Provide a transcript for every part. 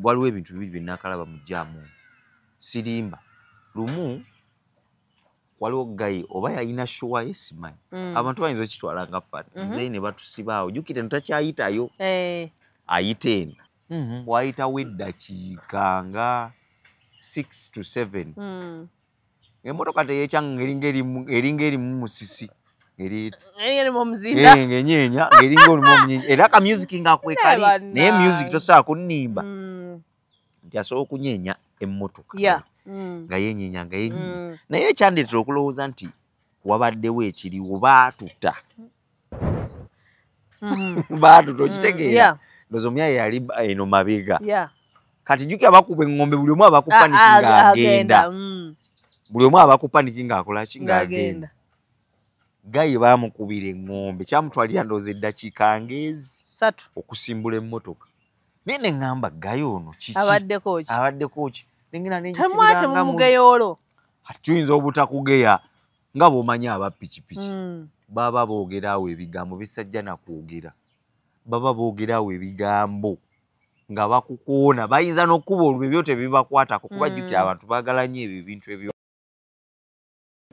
waliwo ebintu bibiri bye nakalaba mu jaamu sirimba lumu waliwo gayi oba yalina showa yesimanyi abantu bayinza okitwala nga fana nze ne batusibaawo jjukire ntakyayitayo ayita eno bw'ayitawo eddakiika nga 6 to 7 emmotoka teyeekyanga eringa erimu musisi ng'enyeenya ng'eringa olimu omunyenyi era ka music ng'akwekali naye music tosobola kunnimba nti asobola okunyeenya emmotoka nga yenyeenya nga yenyeenya naye ekyandeetera okulowooza nti wabaddewo ekiriwo baatuta okitegeera ndowooza omuyaya yali eno mabega kati jjukira bakuba eŋŋombe buli omu abakupaniki ng'agenda buli omu abakupaniki ng'akolaki ng'agenda gayi baamukubira eŋŋombe kyamutwalira ndowooza eddakiika ng'ezi okusimbula emmotoka naye ne ŋŋamba gayi ono kiki abaddeko ki temumugeyoolo tuyinza obutakugeya nga bw'omanyi abappikipiki baba boogerawo ebigambo bisajja nakwogera baba boogerawo ebigambo nga bakukoona bayinza n'okkuba olubebyo tebibakwatako kuba jjukira abantu baagala nnyo ebyo ebintu ebyo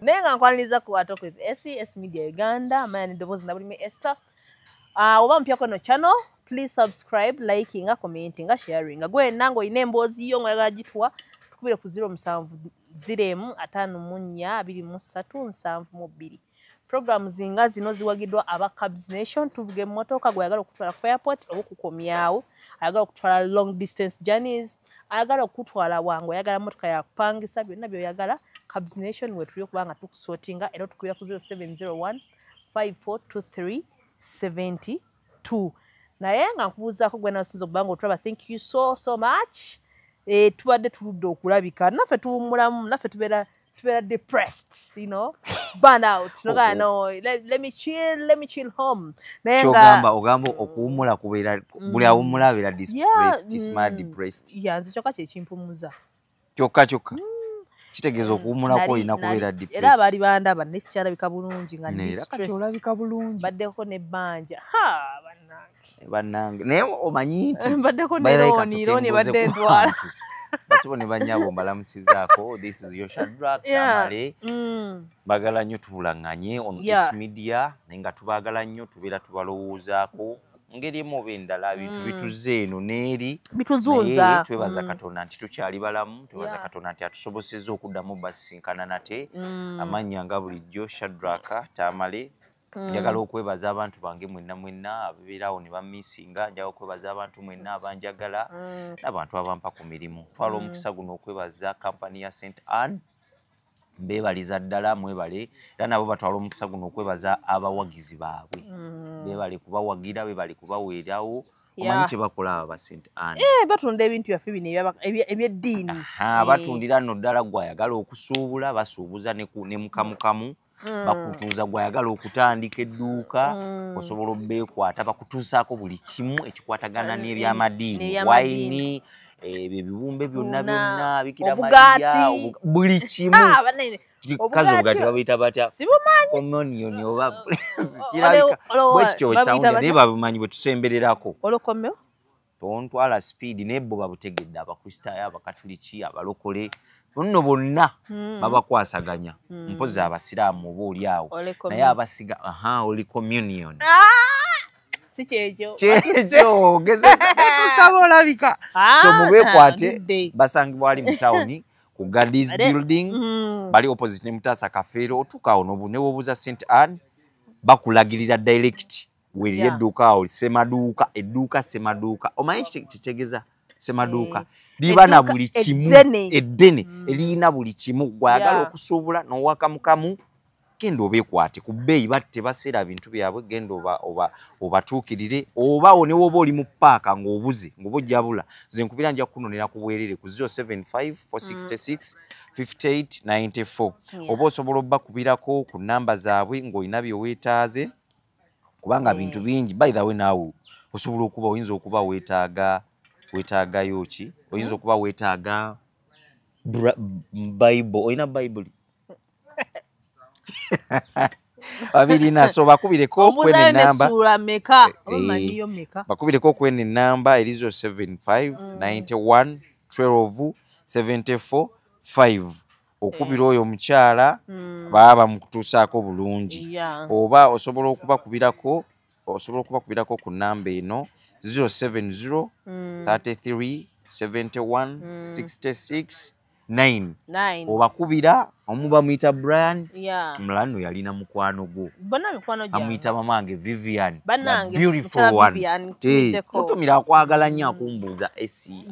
naye nga nkwaniriza ku Talk with SES Media Uganda amanya n'eddoboozi nabulime Esther oba mpyako no channel please subscribe liking commenting sharing gwe nango ine emboozi yo ngala gitwa tukubire ku 0705542372 program zinga zino ziwagidwa aba Cubs Nation tuvuge motoka gwayagala okutwala ku airport okukomyawo ayagala okutwala long distance journeys ayagala okutwala wangu ayagala motoka ya kupangisa byonna byoyagala Cubs Nation we tuli okubanga tukusortinga era tukubira ku 0701 542372 naye nga nkubuuzaako gwe nasinza okubanga otulaba thank you so much tubadde tuludde okulabika naffe tuwummulamu naffe tubeera depressed burn out let me chill home naye nga ogamba okuwummula kubeera buli awummula abeera depressed nze kyokka kyekimpumuza kyokka kitegeeza okuwummulako olina kubeera depressed era abaali bandaba naye sikyalabika bulungi nga olabika bulungi baddeko n'ebbanja bannange naye omanyi nti baddeko nerooni badde ntwala basibo ne bannyabo mbalamusizaako this is your Shadrack Tamale bagala nnyo tubulaŋŋanye on S Media naye nga tubaagala nnyo tubeera tubalowoozaako ngeri emu oba endala bintu bituzze eno n'eri bituzunza twebaza Katonda nti tukyali balamu twebaza Katonda nti atusobosezza okuddamu basisinkana nate amannya nga bulijjo Shadrack Tamale njagala okwebaza abantu bange mwenna ababeerawo ne bamisinga njagala okwebaza abantu mwenna abanjagala n'abantu abampa ku mirimu twala omukisa guno okwebaza kampani ya St. Anne beebaliza ddala mwebale era nabo batwala omukisa guno okwebaza abawagizi baabwe beebale kubawagira beebale kubaweerawo omanyi kye bakola aba St. Anne batunda ebintu byaffe bino ebyeddiini batundira nno ddala gwayagala okusuubula basuubuza ne mukamukamu bakutuuza gwayagala okutandika edduuka osobola obbeekwata bakutuusaako buli kimu ekikwatagana n'ebyamadiini wayini ebyo ebibumbe byonna bikira buli kimu kazi obugati babiyita batya komonioni oba bwekityo ekisawundi naye babimanyi bwe tusembererako olokomeo tontwala speed naye bo babutegedde abakristaayo abakatuliki abalokole nno bonna babakwasaganya mpozi abasiraamu oba oli awo naye abasiga oli communion si kyekyo tusaba olabika so mubeekwate basangibwa ali mu tawuni ku Gandhi's building bali opposite ne Mutaasa Kafeero otuuka awo newobuuza St. Anne bakulagirira direct weeriri edduuka awo edduuka Semaduuka omanyi kitegeeza Semaduuka liba na buli kimu eddene erina buli kimu gwayagala okusuubula n'owakamukamu genda obeekwate ku bbeeyi tebaseera bintu byabwe genda obatuukirire oba ne woba oli mu paaka ng'obuze ng'oba ojjabula nze nkubira nja kukunonera ku bwerere ku 075-466-5894 oba osobola obbakubirako ku nnamba zaabwe ng'olina bye weetaaze kubanga bintu bingi by the way naawe osobola okuba oyinza okuba weetaagayo ki oyinza okuba weetaaga Bible olina Bible babiri naso bakubireko kwene namba sura meka omanyiyo meka bakubireko kwene namba elizo 75 91 12 74 5 okubira oyo omukyala baba mukutusaako bulungi oba osobola okubakubirako ku namba eno 070 33 71 66 9 obakubira omuba muyita Brian mulano yalina mukwano gwo amuyita mamange Vivian beautiful one mutumira akwagala nnyo akumbuuza esi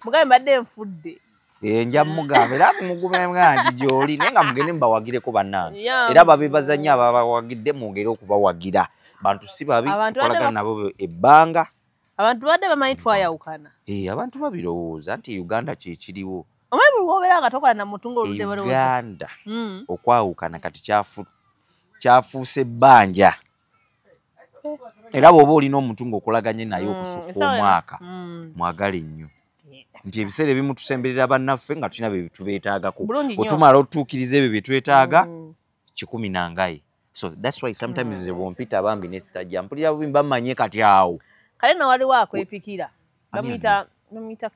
mugambe badde nfudde nja mugamba era mugumemga nti gyoli naye nga mugende mbawagireko bannange era babebaza nnyo ababawagidde mwongere okubawagira bantu si babi tukolagana nabo ebbanga abantu badde bamanyi twayawukana abantu babirowooza nti Uganda kyekiriwo omanyi bw'obeera nga tokola na mutungo oludde Uganda okwawukana kati kyafuuse ebbanja era bw'oba olina omuntu ng'okolaganye naye okusukka omwaka mwagale nnyo nti ebiseera ebimu tusemberera bannaffe nga tulina bye tubeetaagako otumala otutuukiriza ebyo bye twetaaga 10 nangaye so that's why sometimes nze bwompita bambi nesitaja mpulira bubi mbamanye kati awo kale na waliwo akwepikira bamuyita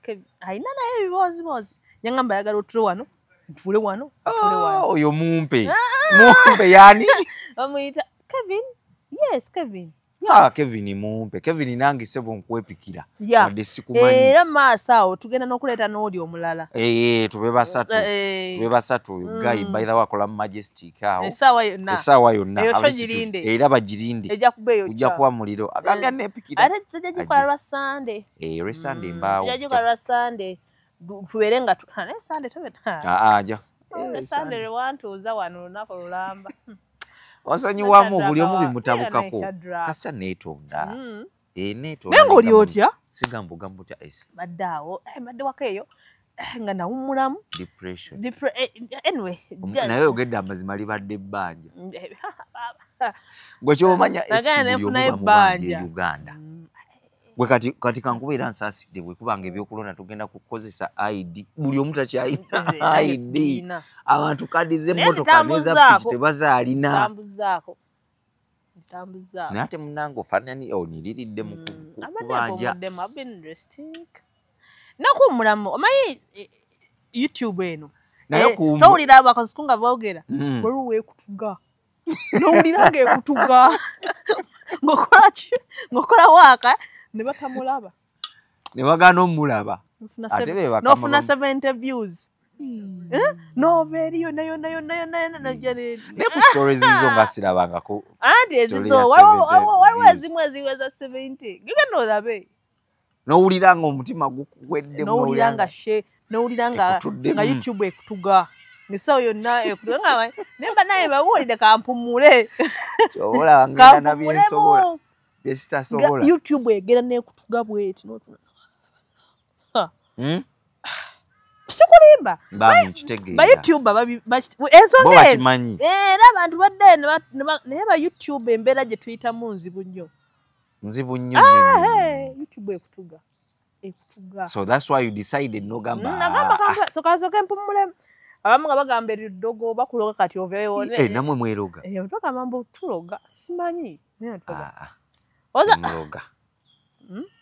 Kevin ayina naye ebiboozibozi yangamba ayagala otule wano ntule wano oyo mumpe yani bamuyita Kevin yes Kevin Kevin mumpe Kevin nange sebo nkwepikira wadde sikumanyi era maaso awo tugenda n'okuleeta n'oli omulala tube basatu guy by the way akola mu Majestic awo essaawa yonna era bagirinde ojja kuba muliro agambya nepikira ate tujja gikola lwa Sunday lwa Sunday mbaawo tujja gikola lwa Sunday tubeere nga naye Sunday aja Sunday lwewantuuza wano olunaku lulamba wasonyiwamu buli omu bimutabukako kasa neetonda naye ng'oli otya sigamba ogamba otya badde awo badde waka eyo nga nawummulamu anyway naye oyogedde amazima libadde ebbanja gwe kyomanya esi buli omu bamubanja e Uganda gwe kati kankubeera nsaasidde bwe kubanga ebyokulonda tugenda kukozesa ID buli omu takyalina ID abantu kadi z'emmotoka n'ezapiki tebazaalina naye ate munnange ofaanani oniriridde mu kubanja nakummulamu omanyi YouTube eno towulira abakasiku nga boogera waliwo weekutuga nowulira ng'ekutuga ng'okola waaka ne batamulaba ne bagaana omulaba ate n'ofuna 70 views nova eriyo nayo ne ku stories ezo nga sirabangako anti ezizo waliwo ezimu eziweza 70 gigenda olabe n'owulira nga omutima gukwedde n'owulira nga YouTube ekutuga ngisaawo yonna ekutuga nemba naye babuulire kampumule kyobola ngenda na byensobola byesitasobola YouTube egera n'ekutuga bweti sikulimba ba YouTube ensonga era abantu badde naye ba YouTube embeera gye tuyitamu nzibu nnyo YouTube ekutuga so that's why you decided nagamba sokasoka empumule abamu nga bagamba eridogo bakuloga kati oveewo namwe mweroga otogamba mbu tuloga simanyi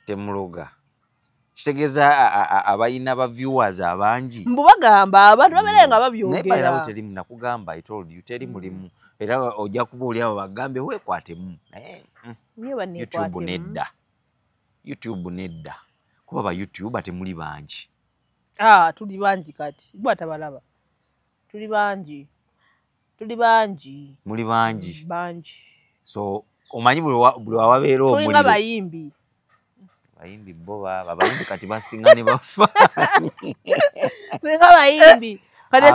temuloga kitegeeza abayina ba viewers abangi mbu bagamba abantu babeere nga babyogera teri nakugamba I told you teri mulimu era ojja kuba oli abo bagambe weekwatemu YouTube nedda kuba ba YouTube temuli bangi tuli bangi kati gwe atabalaba tuli bangi muli bangi so omanyi buli wawabeera omuliro tulinga bayimbi bo abayimbi kati basinga ne bafaani tulinga bayimbi kati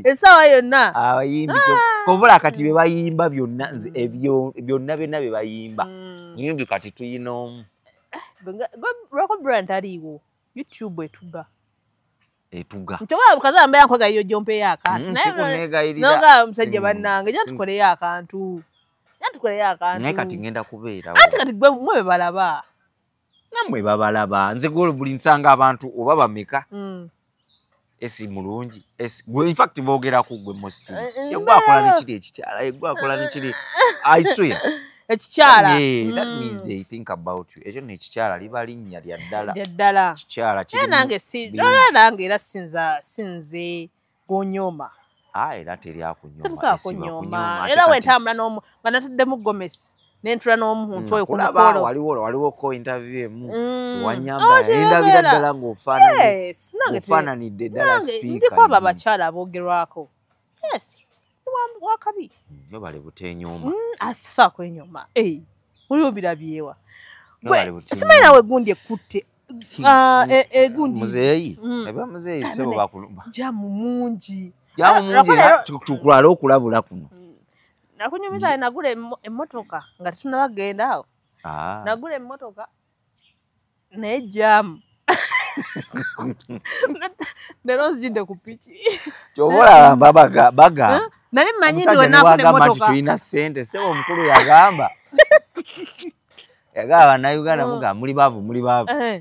essaawa yonna abayimbi kobola kati be bayimba byonna byonna bye bayimba nyimbi kati tuyina omu lwako brand aliiwo YouTube etuga ntoba bukaza mbeera nkwegayirira gyompeeyo akantu naye musajja bannange jatukoleyo akantu naye kati ngenda kubeera anti kati mwe bebalaba nammwe babalaba nze golo buli nsanga abantu oba bameka esi mulungi gwe in fact boogera ku gwe mosi yegwa akola n'ekiri ekikyala yegwa akola n'ekiri I swear ekikyala that means they think about you ekyo n'ekikyala liba linnya lya ddala kikyala kiri nange sinza nange era sinze gonyoma era teri akunyoma era wetambula n'omu nga nataddemu gomesi n'entula n'omuntu oyo ku mukolo waliwo ko interview emu wanyamba endabira ddala ng'ofaananidde ddala speaker ndiko abo abakyala aboogerwako wakabi bale butenyoma asisa kwenyoma oli obirabyewa simanyi nawe gundi ekutte egundi muzeeyi eba muzeeyi sebo bakulumba jamu mungi tukulala okulabula kuno nakunyumiza nagula emmotoka nga tetunabagenda awo nagula emmotoka naye jamu nero nzijidde ku piki kyobola baga nali mmanyi ndi wenafuna emmotoka tulina ssente sebo omukulu yagamba Uganda muga muli baavu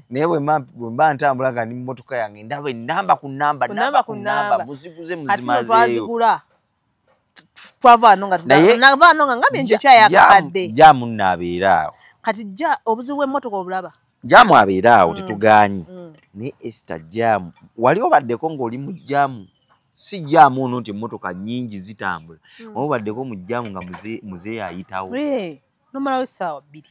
naye bwe mba ntambula nga ndi mu mmotoka yange ndaba ennamba ku nnamba muziguze muzimazeeyo twava ano nga ngambye nje kyayakadde jamu naabeeraawo kati obuzibu bw'emmotoka obulaba jamu abeeraawo tetugaanyi naye Esther jamu wali obaddeko ng'oli mu jamu si jamu ono nti emmotoka nnyingi zitambula obaddeko mu jamu nga muzeeyi ayitawo nomalawo essaawa 2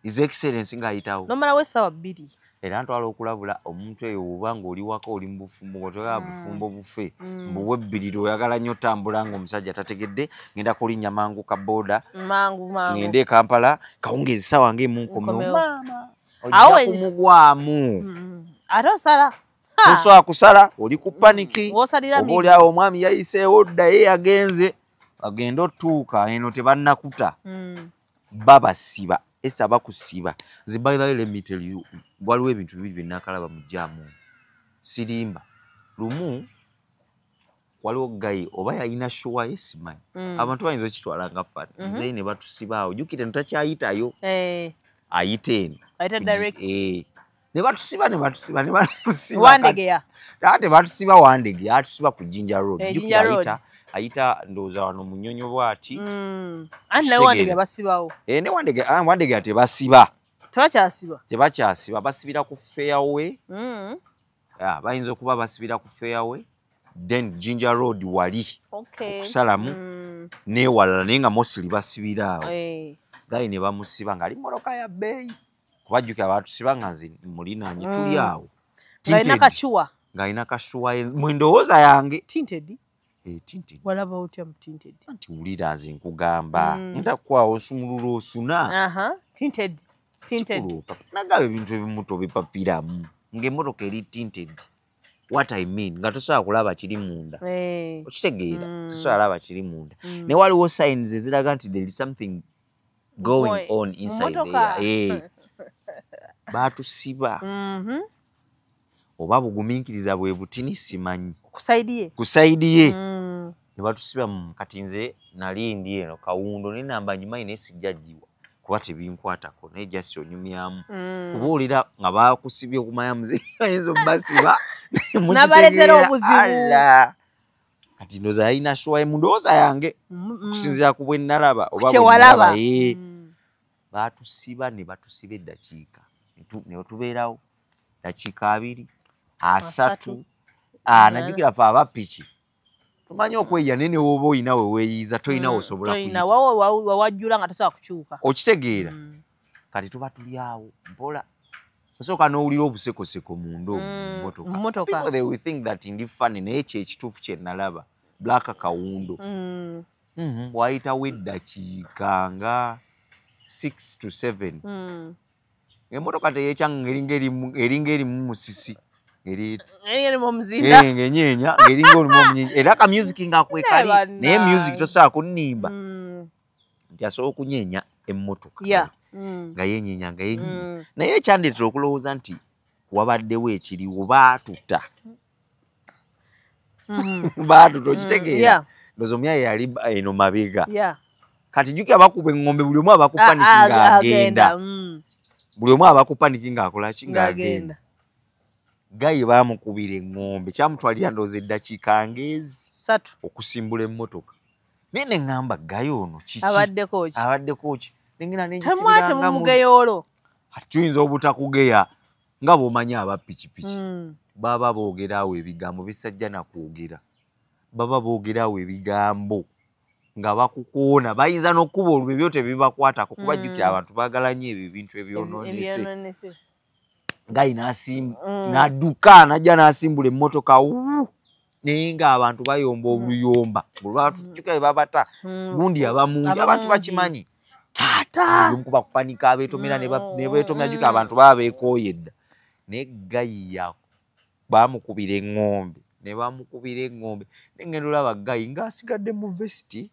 His Excellency ng'ayitawo nomalawo essaawa 2 era ntwala okulabula omuntu eyo oba ng'oli waka oli mu bufumbo ng'otoyala bufumbo bufe mbuwe ebbiriro oyagala nnyo otambula ng'omusajja tategedde ngenda kulinnya mangu ka booda ngende e Kampala kawungeezi ssaawa ng'emunkomewo ojja kumugwamu ate osala tosobola kusala oli ku paniki oba oli awo omwami yayiseewo dda ye yagenze agenda otuuka eno tebannakuta babasiba esa bakusiba zibayira let me tell you waliwo ebintu bibiri byennakalaba mu jamu sirimba lumu waliwo gayi oba yalina shuwa yesimanyi abantu bayinza okitwala nga fana muzeeyi ne batusibaawo jjukire ntakyayitayo ayite eno ne batusiba wandegeya ate batusiba wandegeya atusiba ku Jinja Road jjukire ayita ndowooza wano mu Nnyonyo bw'ati anti naye wandege basibawo ne wandege tebasiba tebakyasiba basibira ku fairway bayinza okuba basibira ku fairway then Jinja Road wali okusalamu n'ewalala naye nga mosili basibira awo gali ne bamusiba ng'ali mmotoka ya bbeeyi kubajjukira batusiba nga nze mulinaanye tuli awo ng'alina kashuwa mwe ndowooza yange tinted walaba otya mu tinted nti wulira nze nkugamba ntakwawo osumulula osuna tinted nagaba ebintu ebimu tobipapiramu ng'emmotoka eri tinted what I mean nga tosobola kulaba kiri munda okitegeera tosobola laba kiri munda naye waliwo signs eziraga nti there is something going on inside there batusiba oba bugumiikiriza bwe butini simanyi kusaidiye ne batusiba kati nze nali ndi eno Kawundo n'enamba ngimanyi naye sijjajjiwa kuba tebinkwatako naye just onyumyamu kubuulira nga bakusibye okumanya muzeeyi ayinza obasiba n'abaleetera obuzibu kati ndowooza yalina shuwa mu ndowooza yange okusinziira ku bwe nalaba oba kyewalaba batusiba ne batusiba eddakiika ne tubeerawo dakiika 2 3 najjukira fe abapiki tumanyi okweya naye ne woba oyina we weeyiiza tolina wosobola wawajjula nga tosobola kukyuka okitegeera kati tuba tuli awo mpola osooka n'owulira obusekoseko munda omummotoka they will think that ndi funny naye kyekituufu kye nalaba Black Kawundo wayitawo eddakiika nga 6 to 7 emmotoka teyekyanga eringa erimu musisi ng'enyeenya ng'eringa olimu omunyenyi era ka music ng'akwekali naye music tosobola kunnimba nti asobola okunyeenya emmotoka nga yenyeenya nga yenyeenya naye ekyandeetera okulowooza nti wabaddewo ekiriwo baatuta okitegeera ndowooza omuyaya yali eno mabega kati jjukira bakuba eŋŋombe buli omu abakupaniki ng'agenda buli omu abakupaniki ng'akola ki ng'agenda Gayi bamukubira engombe kyamutwalira ndoze eddakiika ngezi 3 okusimbula emmotoka. Nene ngamba Gayi ono kiki abaddeko ki nengina temwate mu mugeyoolo tuyinza obutakugeya nga bw'omanyi abappikipiki baba boogerawo ebigambo bisajja nakwogera baba boogerawo ebigambo nga bakukoona bayinza n'okkuba olwo ebyo tebibakwatako kuba jjukira abantu baagala nnyo ebyo ebintu ebyonoonese. Gayi n'adduka najja n'asimbula emmotoka naye ng'abantu bayomba obuyomba olwatujjuka bwe babata gundi abamungi abantu bakimanyi taata omukuba kupanika abeetomera ne beetomera jjuka abantu baba beekooyedda naye Gayi baamukubira eŋŋombe ne bamukubira eŋŋombe nengenda olaba Gayi ng'asigadde mu vesiti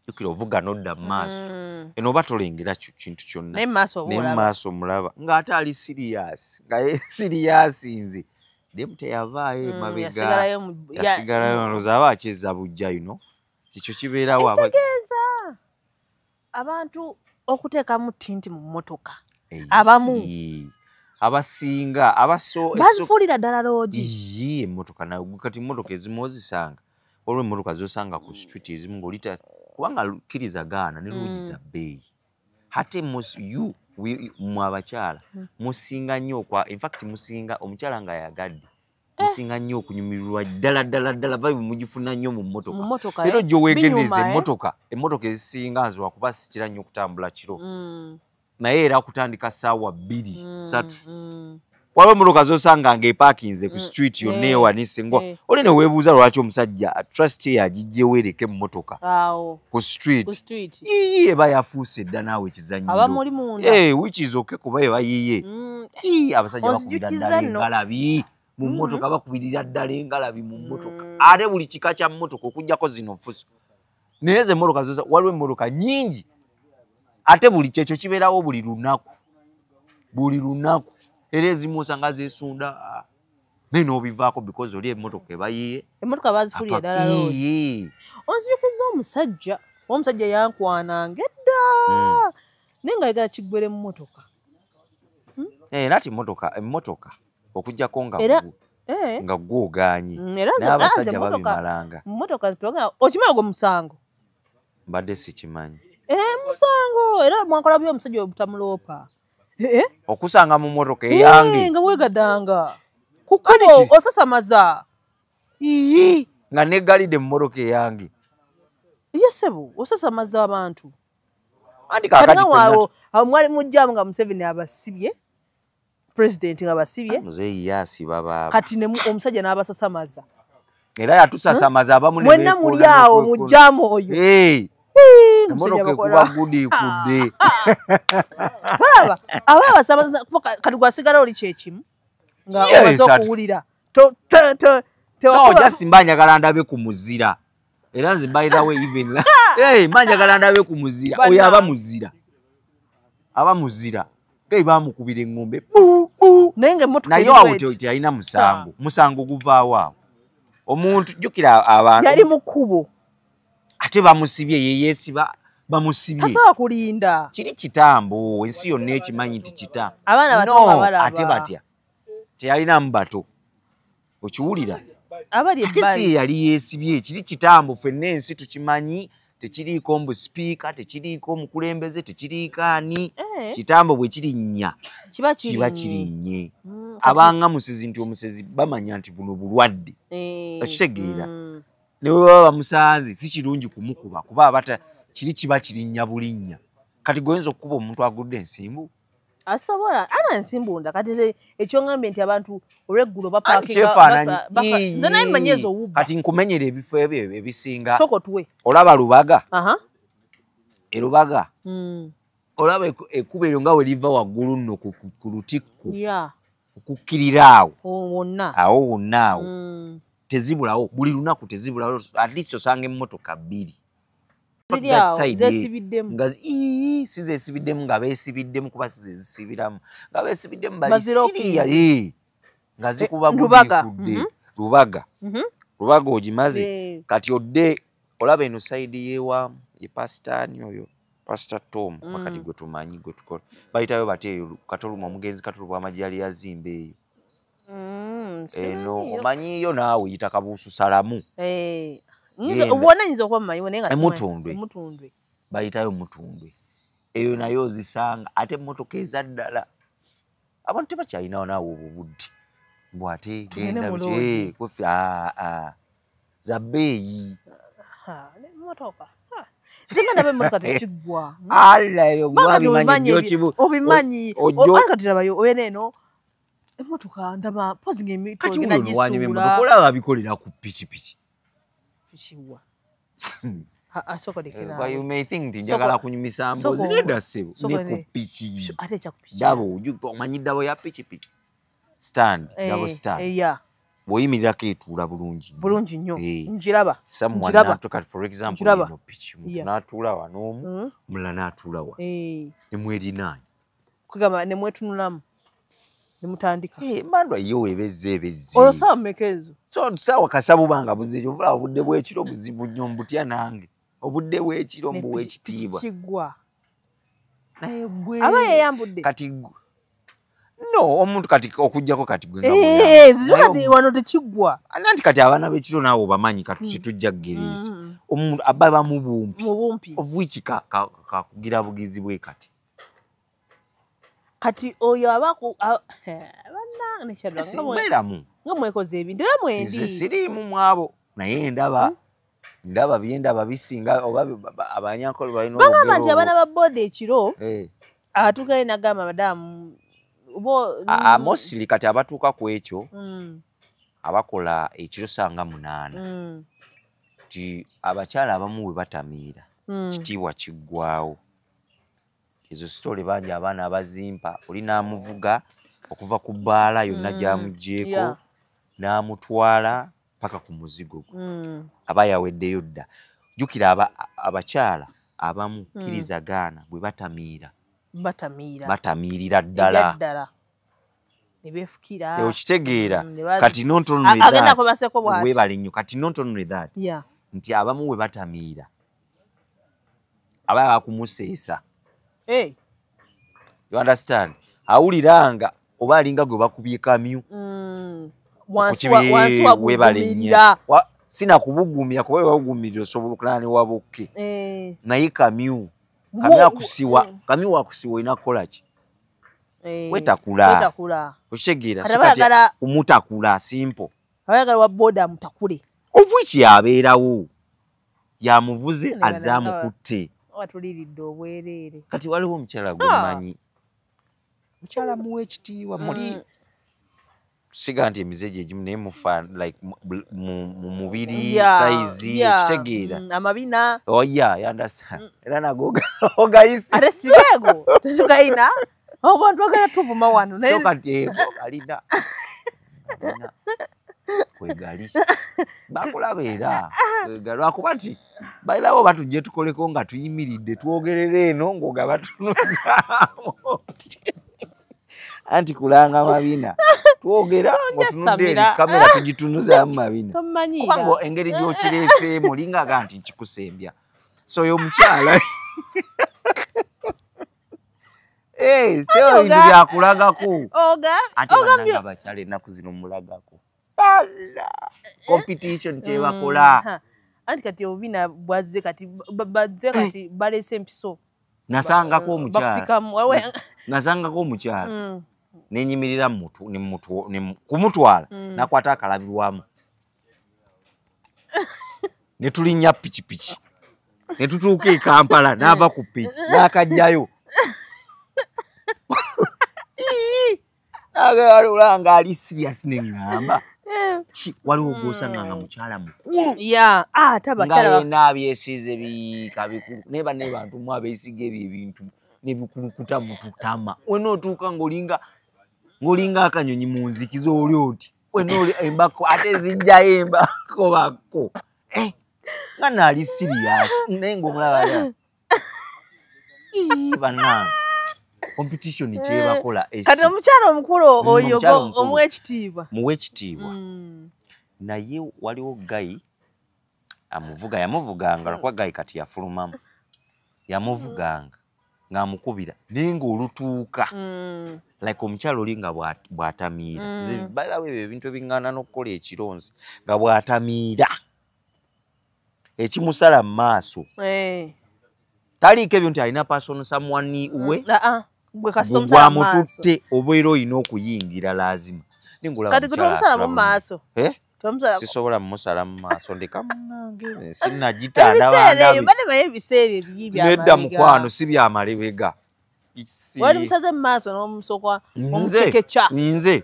jjukira ovuga n'odda mu maaso eno oba tolengera kintu kyonna ne mu maaso mulaba ng'ate ali siriyasi nga siriyasi nze demu teyavaayo emabega yasigalayo ndoza aba akyeza bujja yuno kikyo kibeerawo kitegeeza abantu okuteekamu tinti mu mmotoka abamu abasinga bazifuulira ddala loogi emmotoka kati emmotoka ezimu ozisanga olwo emmotoka zosanga ku street ezimu ng'olita kubanga kkiriza gaana ne loogi za bbeeyi ate mu abakyala musinga nnyo infact musinga omukyala nga yagadde musinga nnyo okunyumirwa ddala vibe mugifuna nnyo mu mmotoka era ojja oweegendereza emmotoka ezisinga nzirwa kuba sikira nnyo okutambula kiro naye era kutandika ssaawa 2-3 waliwo emmotoka zosanga ng'epaakinze ku street yonna ewanise oli ne weebuuza lwaki omusajja trust ye agijjewo ereka emmotoka ku street eba yafuuse dda naawe ekizannyiro which is okay kuba eba yiye abasajja bakubira ddala engalabi mu mmotoka bakubirira ddala engalabi mu mmotoka ate buli kika kya mmotoka okuggyako zino fuso naye ze emmotoka zosa waliwo emmotoka nnyingi ate buli kyekyo kibeerawo buli lunaku era ezimu osanga zeesunda naye n'obivaako because oli emmotoka eba yiye emmotoka bazifuulira ddala loogi onzijukiza omusajja yankwananga edda naye nga ayagala kiggwere mu mmotoka nati emmotoka okuggyako nga gw'ogaanyi naye abasajja babimalanga mu mmotoka zitoga okimala gwe musango mbadde sikimanyi musango era mwakola byo omusajja obutamuloopa okusanga mu mmotoka eyange nga weegadanga kukubo osasamaza nga neggalidde mu mmotoka eyange yesebo osasamaza abantu awo mwali mujjamu nga Museveni abasibye president nga basibye muzeeyi yasiba baba kati omusajja n'abasasamaza era yatusasamaza abamu mwenna muli awo mujjamu oyo emmotoka ekuba gudikudde olaba abasamaza kati gwasigala oli kyekimu nga omaze okuwulira just mba njagala ndabe ku muzira era nze by the way even mba njagala ndabe ku muzira oyo aba muzira Gayi bamukubira eŋŋombe naye awo tealina musango guvaawo awo omuntu jjukira abantu yali mu kkubo ate bamusibye yeyeesiba bamusibye tasobola kulinda kiri kitambo ensi yonna ekimanyi nti kita ate batya teyalinamu bato okiwulira ate si yali yeesibye kiri kitambo ffenna ensi tukimanyi tekiriiko mbu sipiika tekiriiko omukulembeze tekiriiko ani kitambo bwe kirinnya kiba kirinnye abanga musezi nti omusezi bamanya nti buno bulwadde okitegeera ne bwe baba bamusanze si kirungi kumukuba kuba abata kiba kirinnya bulinnya kati goyinza okukuba omuntu agudde ensimbu asobola ana nsimbunda kati ekyongambye nti abantu olweggulo nze naye mmanyeezo owubba kati nkumenyera ebifo ebyo ebisinga soko tuwe olaba Lubaga Lubaga olaba ekkuba eryo nga we liva waggulu nno ku lutikko okukkirira awo wonna awo tezibulawo buli lunaku tezibulawo at least osanga emmotoka 2 si zeesibiddemu nga beesibiddemu kuba si zezisibiramu nga beesibiddemu balisiria nga zikuba gudikudde Lubaga ogimaze kati odde olaba eno sayidi yewa ye pasitaani oyo Pastor Tom wakati gwe tumanyi gwe tukola bayitayo bateeyo katoluma omugenzi katoluma amagi yali yazimba eyo eno omanyiyo naawe yita kabuusu salamu ubona nyiza okuba mumanyiwo naye nga emutundwe bayitayo mutundwe eyo nayo ozisanga ate emmotoka ezaddala abantu tebakyalinawo naawe obubudde bwate genda kofi za bbeeyi emmotoka zinga nabe emmotoka tekiggwa alayo obimanyi kati labayo oyeneeno emmotoka ndaba pozi ng'emitogi nagisuula olaba bikolera ku pikipiki kiwa you may think nti njagala kunyumisa mbozi nedda ssebo ne ku piki dabo omanyi dabo ya pikipiki stand dabo stand bw'oyimirirako etuula bulungi nnyo njiraba for example ino piki muntu n'atuula wan'omu mulala n'atuula wa nemwerinaanye kugamba nemwetunulamu nemutandika mandwa yo ebezze olwo saawa mmeka ezo so saawa kasabubanga buzekyo obulaba obudde bw'ekiro buzibu nnyo mbutya nange obudde bw'ekiro mbuwa ekitiibwa kiggwa naye gwe aba yeyambudde kati no omuntu kati okujjako kati gwe kati wano tekiggwa anti kati abaana b'ekiro naawe obamanyi kati kitujja kugereeza omuntu aba bamubumpi of which kakugira bugizi bwe kati oyo abaku bannange nga mwekoze ebintu era mwendi siriimu mwabo naye ndaba byendaba bisinga oba abanyankole balina bagamba nti abaana ba booda ekiro atuukayo nagamba madamu mostly kati abatuuka ku ekyo abakola ekiro sanga 8 ti abakyala abamu bwe batamiira kitiibwa kiggwawo ezo sitole bangi abaana abazimpa oli n'amuvuga okuva ku bbaala yonna gy'amuggyeko n'amutwala paka ku muzigo gwe aba yaweddeyo dda jjukira abakyala abamu kirizagaana bwe batamiirira ddala nebefukira okitegeera kati nontonwebale nnyo kati nontonwe that nti abamu bwe batamiira aba bakumuseesa you understand awuliranga oba alinga gwe bakubye kamyu wansi wabugumirira sina kubugumya kuba wabugumirira osobola okulala ne wabukke naye kamyu wakusiwa ina kukola ki wetakula okitegeera sikati kumutakula simple abayagala wa boda amutakule obwiki yabeerawo yamuvuze azaamukutte watuliridde obwereere kati waliwo omukyala gwemanyi mukyala muwa ekitiibwa muli siga nti emizeji egimu naye mufa like mu mubiri saizi okitegeera amabina yandasa era nago ogayisi ate sigeego tetugayina abantu bagala tuvuma wano so kati alina kwegali bakulaba era lwakuba nti bairawo batujje tukoleko nga tuyimiridde twogerere eno ngoga batunuzaamu anti kulanga mabina twogera ngotunudde kamera tugitunuzaamu mabina kubanga engeri gyokireeseemu lingaga nti nkikusembya so oyo omukyala sewo bintu byakulagako ate bannanga abakyala ennaku zino mulagako competition kyebakola anti kati obubina bwazze kati bazze kati balese empiso nasangako omukyala nenyimirira kumutwala nakwata akalabirwamu netulinnya pikipiki netutuuka e Kampala n'ava ku piki n'akajjayo olanga ali serious neŋŋamba waliwo gw'osanga nga mukyala mukulu nga yenna abyesiize biika bikulu naye banne bantu mu abeesiga ebyo ebintu nebikulukuta mututama wena otuuka ng'olinga akanyonyi mu nzikiza oli oti wena oli embako ate zijjayo embako bako nga naali serious naye ng'omulaba bannange competition kyebakola kati omukyala omukulu oyo omuwekitiibwa naye waliwo gayi yamuvuganga lwakuba gayi kati yafulumamu yamuvuganga ng'amukubira naye ng'olutuuka like omukyalo oli nga bw'atamiira balawe ebyo ebintu ebiŋŋaana n'okukola ekironzi nga bw'atamiira ekimusala mu maaso taliiko ebyo nti alina personal someone we gwamututte obeera olina okuyingira laazima kati gutumumusala mu maaso sisobola mumusala mu maaso ndeka munange sinagitandabandabinedda mukwano si byamalebega wali musaze mu maaso n'omusokwa omucekeca nze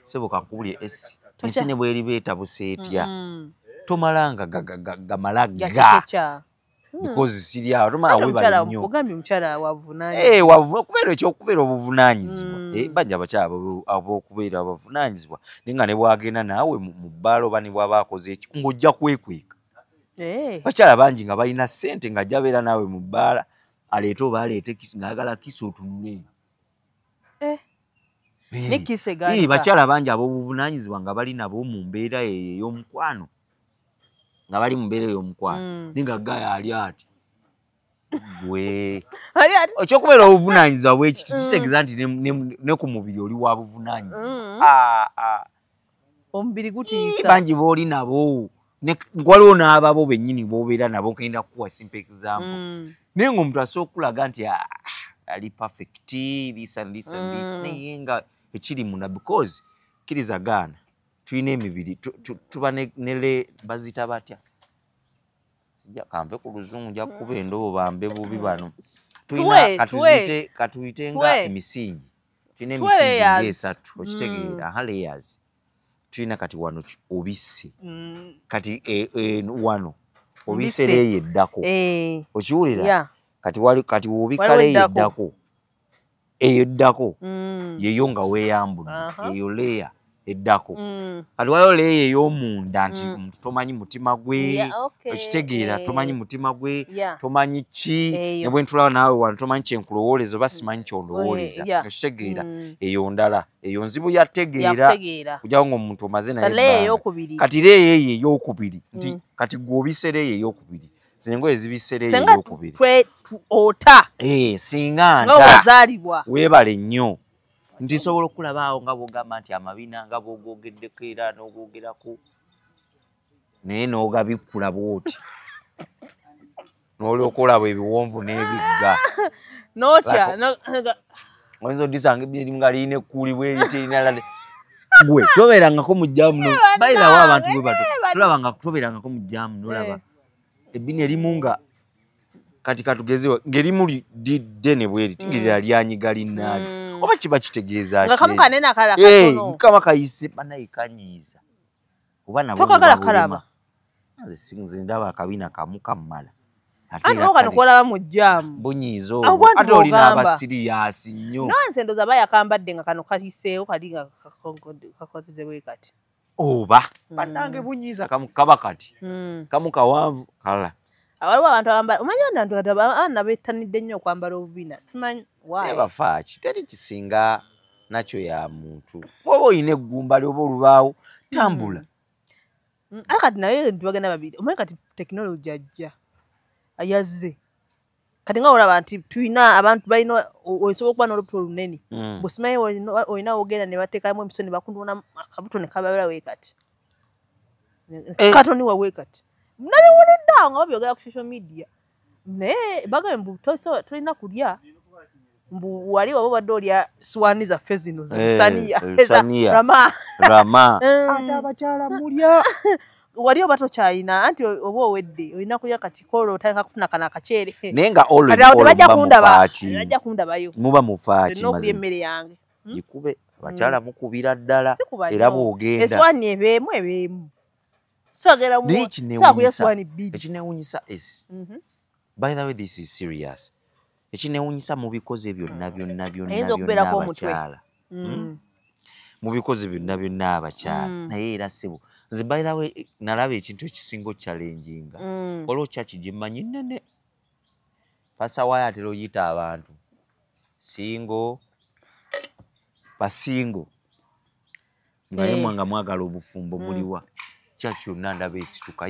sebo kankubulye esi ensi ne bweribeeta buseetya tomalanga gamalaga because sirya tomala webala nnyo ogambye omukyala wavunaanyizibwa okubeera ekyokubeera obuvunaanyizibwa bajja abakyala abokubeera abavunaanyizibwa naye nga ne bwagenda naawe mu bbaala oba ne bwaba akoze eki ng'ojja kwekweka bakyala bangi nga balina ssente ng'ajja beera naawe mu bbaala aleete oba aleete kisi ng'ayagala kisi otunule bakyala bangi ab'obuvunaanyizibwa nga bali nabo mu mbeera ey'omukwano nga bali mu mbeera ey'omukwano naye nga gaya ali ati gwe ekyokubeera obuvunaanyizibwa bwekiti kitegeeza nti ne ku mubiri oli wa buvunaanyizibwa omubiri gutiisa bangi booli nabo waliwo n'ababo bennyini bobeera nabo nkagenda kukuwa simple example naye ng'omuntu asobola okulaga nti ali perfect this and this and this naye nga ekiri munda because kkiriza gaana tulina emibiri tuba nele bazita batya sijja kanve ku luzungu nja kuba endobo bambe bubi bano tulina katuyite nga emisingi tulina emisingi ng'esatu okitegeera layers tulina kati wano obisse kati wano obisse leeyo eddako okiwulira kati wobika leeyo eddako eyo eddako yeyo nga weeyambudde eyo leeya eddako kati waliwo leeya ey'omunda nti omuntu tomanyi mutima gwe okitegeera tomanyi mutima gwe tomanyi ki ne bwe ntulaba naawe wano tomanyi kyenkulowooleza oba simanyi kyondowooleza okitegeera eyo ndala eyo nzibu yategeera kujjawo ng'omuntu omaze naye kati leeya eyo ey'okubiri nti kati gw'obise leeya ey'okubiri zinengo ezibise leeya ey'okubiri singa nta weebale nnyo nti sobola okulabaawo nga bw'ogamba nti amabina nga bw'ogoogeddeko era n'ogoogerako naye n'ogabikkula bw'oti n'olyoka olaba ebiwonvu n'ebigga oyinza odisanga ebintu nga lirina ekkuulibwa eriterina gwe tobeerangako mu jjaamu bayirawo abantu bwe bato tolabanga tobeerangako mu jjaamu n'olaba ebbini erimu nga kati katugezewo ng'erimu ddene bwe riti ng'erira lyanyiga linnaali oba kiba kitegeeza mukama kayise banaye kanyiiza oba nabotokagala nze ndaba akabina kamu kammala kanokolaba mu jjaamu bunyiiza ate olina abasiriyasi nnyo nonse ndoza bayakambadde nga kano kayiseewo kali nga kakoze bwe kati oba bannange bunyiiza kamu kaba kati kamu kawanvu kala waliwo abantu abambala omanyi abaana bettanidde nnyo okwambala obubina simanyi bafaaki teri kisinga nakyo ya muntu oba olina eggumba lyoba olubaawo tambula ate kati naye ntibagenda babiri omanyi kati tekinologi ajja yazze kati nga olaba nti tulina abantu balina osobola okuba n'olubuto olunene bwesimanyi olina ogenda ne bateekamu emiso ne bakunduuna akabuto ne kababala weekati katoni waweekati nabiwulidde awo nga babyogera ku social media naye bagambye mbu tolina kulya mbu wali waba obadde olya swaani zaffe zino zisaniya rama ate abakyala mulya wali oba tokyalina anti oba owedde olina kulya kati koolo otandika kufuna kana akaceere naye nga bajja kundabayo muba mufaaki olina okulya emmere yange gikube abakyala mukubira ddala era bw'ogenda eswaani ebeemu ekinewunyisa esi by the way this is serious ekinewunyisa mu bikozi byonna abakyala mu bikozi byonna abakyala naye era sebo nze by the way nalaba ekintu ekisinga okyalenjinga waliwo kyaki gyemanyi nnene pasawayo atera oyita abantu singo basingo naye mwanga mwagala obufumbo muliwa kyaki yonna ndaba esituka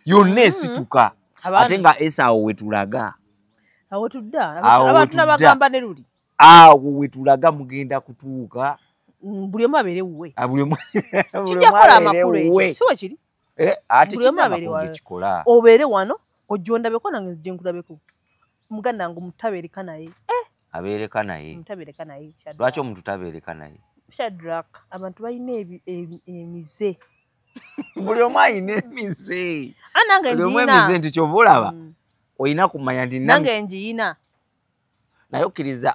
yonna esituka ate nga Esaawo wetulaga awo tudda abantu nabagamba ne luli awo wetulaga mugenda kutuuka buli omu abeere wuwe kijja kukola amakulu ekyo siwe kiri ate kikola obeere wano ojjondabeko nange nje nkulabeko muganda ngo mutabeereka naye abeereka naye mutabeereka naye lwaki omuntu tabeereka naye Shadrack abantu balina emize buli omu alina emize anange buli omu emize nti kyova olaba olina kumanya nti nange njiyina naye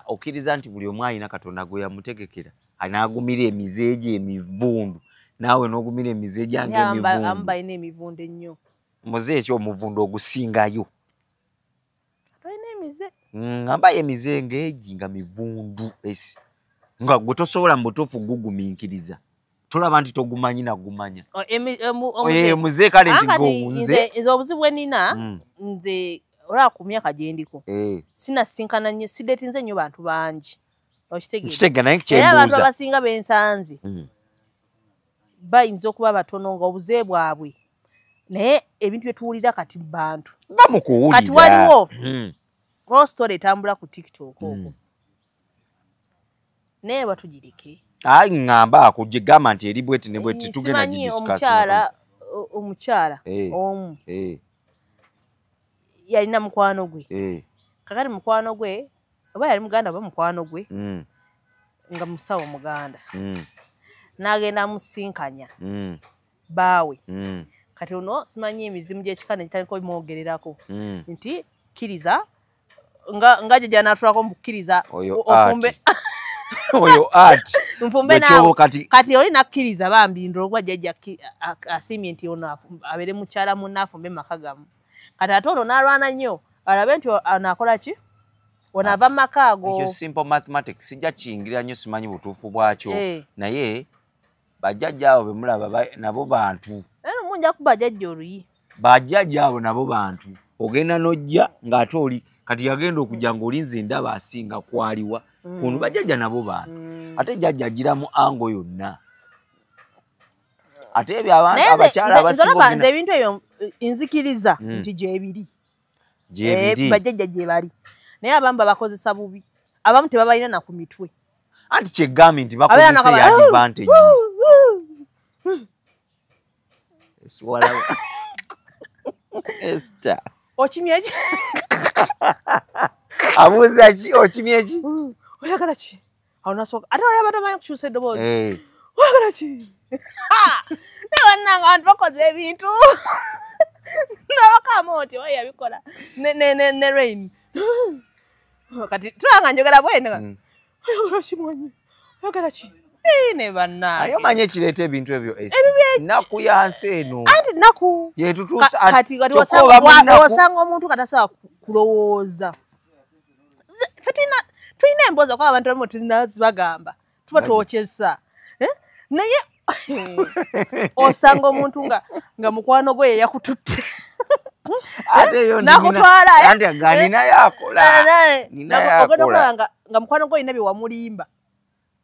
okkiriza nti buli omu alina Katonda gwe yamutegekera anaagumira emize gye emivundu naawe n'ogumira emize gyange emivundu amu balina emivundu ennyo muze ekyo omuvundo ogusingayo balina emize amba emize ng'egi nga mivundu esi nga gwe tosobola mu butuufu gugumiikiriza tolaba nti togumanyi nagumanya muze kale nti nze obuzibu bwe nina nze olaba ku myaka gye ndiko sinasinkana nnyo sideetinze nnyo bantu bangi okitegeera naye era abantu abasinga b'ensanze bayinza okuba batono nga obuze bwabwe naye ebintu bye tuwulira kati mu bantu bamukuwulira kati waliwo olwo story etambula ku TikTok okwo naye batugireke ayi ngamba akujje gamba nti eri bweti ne bweti tugenda gidiscuss omukyala omu yalina mukwano gwe kakati mukwano gwe oba yali muganda oba mukwano gwe nga musawo muganda n'agenda amusinkanya baawe kati ono simanyi emizimu gy'ekikana gitandika obimwogererako nti kkiriza nga gye gyanaatulako mukkiriza ofumbe oyo art nfumbe naawe kati oli nakkiriza bambi ndolwa jjajja asiimye nti ono abeere mukyala munne afumbe maka gamu kati ate ono n'alwana nnyo alabe nti anaakola ki onaava mu maka ago ekyo simple mathematics sijja kiyingira nnyo simanyi butuufu bwakyo naye bajjajja abo bemulaba nabo bantu munja ku bajjajja oluyi bajjajja abo nabo bantu ogenda n'ojja ng'ate oli kati yagenda okujja ng'olinze ndaba asinga kwaliwa kuno bajjajja nabo bantu ate jjajja agiramu ango yonna ate ebyo abantu abakyala abasinga nze ebintu ebyo nzikiriza nti gyebiri bajjajja gye bali naye abamu babakozesa bubi abamu tebabalina na ku mitwe anti kyegambye nti bakozesa ya advantage Esther okimye ki abuuza ki okimye ki oyagala ki awo nasooka ate oli abatamanyi kukyusa eddoboozi oyagala ki ne bannanga abantu bakoze ebintu nabakama oti oyo yabikola ne rain kati tulanga njogera bwene oyagala ki mwanyi oyagala ki ne bannange ayo manye ekireeta ebintu ebyo nnaku yansi eno anti nnaku kati osanga omuntu katasobola kulowooza ffe tulina emboozi okuba abantu abamu tulina zibagamba tuba twokyesa naye osanga omuntu nga mukwano gwe yakututte nakutwala nga mukwano gwe olina bye wamulimba